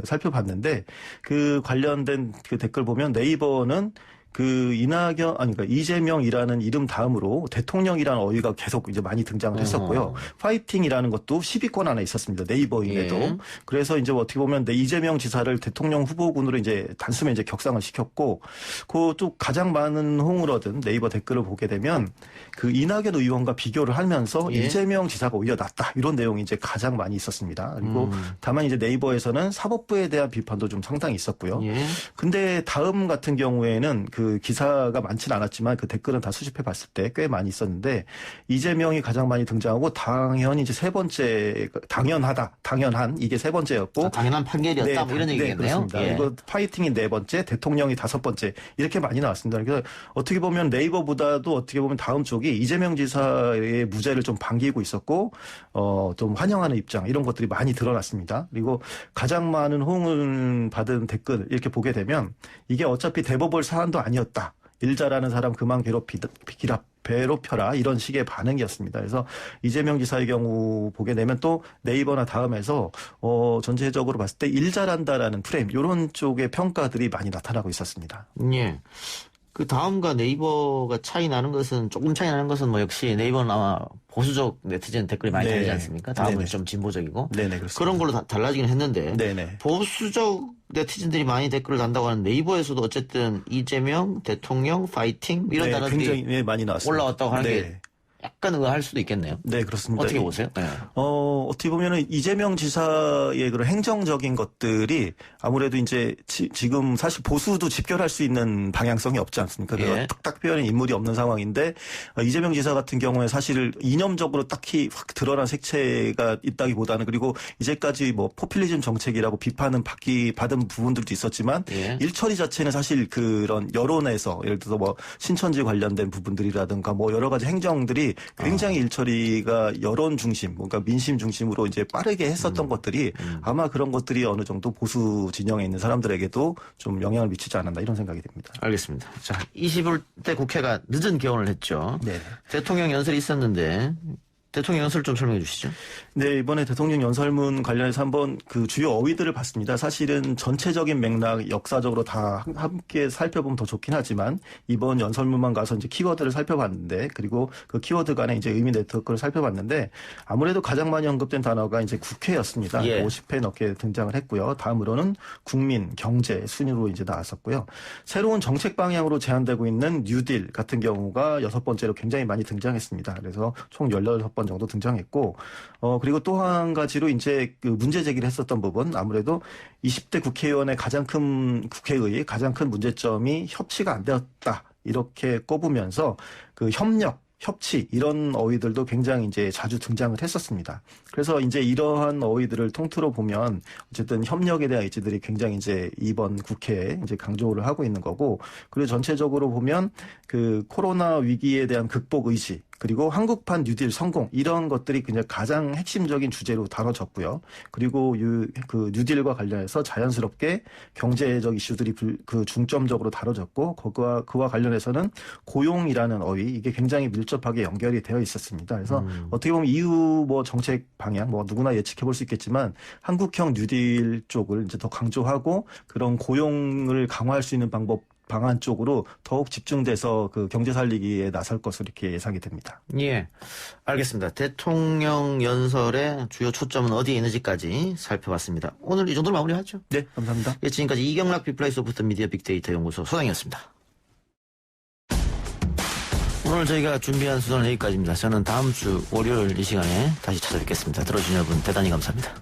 S12: 살펴봤는데 그 관련된 그 댓글 보면 네이버는 그 그러니까 이재명이라는 이름 다음으로 대통령이라는 어휘가 계속 이제 많이 등장을 했었고요. 파이팅이라는 것도 10위권 안에 있었습니다. 네이버임에도. 예. 그래서 이제 어떻게 보면 이재명 지사를 대통령 후보군으로 이제 단숨에 이제 격상을 시켰고, 그 또 가장 많은 호응을 얻은 네이버 댓글을 보게 되면 그 이낙연 의원과 비교를 하면서 이재명 지사가 오히려 낫다 이런 내용이 이제 가장 많이 있었습니다. 그리고 다만 이제 네이버에서는 사법부에 대한 비판도 좀 상당히 있었고요. 근데 다음 같은 경우에는 그 기사가 많지는 않았지만 그 댓글은 다 수집해 봤을 때 꽤 많이 있었는데 이재명이 가장 많이 등장하고 당연히 이제 세 번째 당연한 이게 세 번째였고
S3: 당연한 판결이었다 뭐 이런 얘기겠네요.
S12: 그렇습니다. 그리고 파이팅이 네 번째, 대통령이 다섯 번째 이렇게 많이 나왔습니다. 그래서 어떻게 보면 네이버보다도 어떻게 보면 다음 쪽이 이재명 지사의 무죄를 좀 반기고 있었고 좀 환영하는 입장 이런 것들이 많이 드러났습니다. 그리고 가장 많은 호응을 받은 댓글 이렇게 보게 되면 이게 어차피 대법원 사안도 아니었다. 일 잘하는 사람 그만 괴롭혀라 이런 식의 반응이었습니다. 그래서 이재명 지사의 경우 보게 되면 또 네이버나 다음에서 전체적으로 봤을 때 일 잘한다라는 프레임 이런 쪽의 평가들이 많이 나타나고 있었습니다.
S3: 예. 그 다음과 네이버가 조금 차이 나는 것은 뭐 역시 네이버는 아마 보수적 네티즌 댓글이 많이 달리지 않습니까? 다음은 좀 진보적이고. 그런 걸로 달라지긴 했는데. 보수적 네티즌들이 많이 댓글을 단다고 하는 네이버에서도 어쨌든 이재명, 대통령, 파이팅 이런 단어들이
S12: 굉장히 많이 나왔습니다.
S3: 올라왔다고 하는 게 약간 의아할 수도 있겠네요.
S12: 네, 그렇습니다.
S3: 어떻게 보세요? 네.
S12: 어떻게 보면은 이재명 지사의 그런 행정적인 것들이 아무래도 이제 지금 사실 보수도 집결할 수 있는 방향성이 없지 않습니까? 딱 표현의 인물이 없는 상황인데 이재명 지사 같은 경우에 사실 이념적으로 딱히 확 드러난 색채가 있다기보다는 그리고 이제까지 뭐 포퓰리즘 정책이라고 비판은 받은 부분들도 있었지만 일처리 자체는 사실 그런 여론에서 예를 들어서 뭐 신천지 관련된 부분들이라든가 뭐 여러 가지 행정들이 굉장히 일처리가 여론 중심, 뭔가 민심 중심으로 이제 빠르게 했었던 것들이 아마 그런 것들이 어느 정도 보수 진영에 있는 사람들에게도 좀 영향을 미치지 않았나 이런 생각이 듭니다.
S3: 알겠습니다. 자, 21대 국회가 늦은 개원을 했죠.
S12: 네.
S3: 대통령 연설이 있었는데 대통령 연설 좀 설명해 주시죠.
S12: 네, 이번에 대통령 연설문 관련해서 한번 그 주요 어휘들을 봤습니다. 사실은 전체적인 맥락, 역사적으로 다 함께 살펴보면 더 좋긴 하지만 이번 연설문만 가서 이제 키워드를 살펴봤는데 그리고 그 키워드 간에 이제 의미 네트워크를 살펴봤는데 아무래도 가장 많이 언급된 단어가 이제 국회였습니다. 50회 넘게 등장을 했고요. 다음으로는 국민, 경제 순위로 이제 나왔었고요. 새로운 정책 방향으로 제안되고 있는 뉴딜 같은 경우가 6번째로 굉장히 많이 등장했습니다. 그래서 총 16번 정도 등장했고, 그리고 또 한 가지로 이제 그 문제 제기를 했었던 부분, 아무래도 20대 국회의원의 국회의 가장 큰 문제점이 협치가 안 되었다. 이렇게 꼽으면서 그 협치 이런 어휘들도 굉장히 이제 자주 등장을 했었습니다. 그래서 이제 이러한 어휘들을 통틀어 보면 어쨌든 협력에 대한 의지들이 굉장히 이제 이번 국회에 이제 강조를 하고 있는 거고, 그리고 전체적으로 보면 그 코로나 위기에 대한 극복 의지 그리고 한국판 뉴딜 성공 이런 것들이 그냥 가장 핵심적인 주제로 다뤄졌고요. 그리고 그 뉴딜과 관련해서 자연스럽게 경제적 이슈들이 그 중점적으로 다뤄졌고 그와 관련해서는 고용이라는 어휘 이게 굉장히 밀접하게 연결이 되어 있었습니다. 그래서 어떻게 보면 이후 뭐 정책 방향 뭐 누구나 예측해 볼 수 있겠지만 한국형 뉴딜 쪽을 이제 더 강조하고 그런 고용을 강화할 수 있는 방안 쪽으로 더욱 집중돼서 그 경제 살리기에 나설 것으로 이렇게 예상이 됩니다.
S3: 예, 알겠습니다. 대통령 연설의 주요 초점은 어디에 있는지까지 살펴봤습니다. 오늘 이 정도로 마무리하죠?
S12: 네, 감사합니다.
S3: 예, 지금까지 이경락 빅플라이 소프트 미디어 빅데이터 연구소 소장이었습니다. 오늘 저희가 준비한 수단은 여기까지입니다. 저는 다음 주 월요일 이 시간에 다시 찾아뵙겠습니다. 들어주신 여러분 대단히 감사합니다.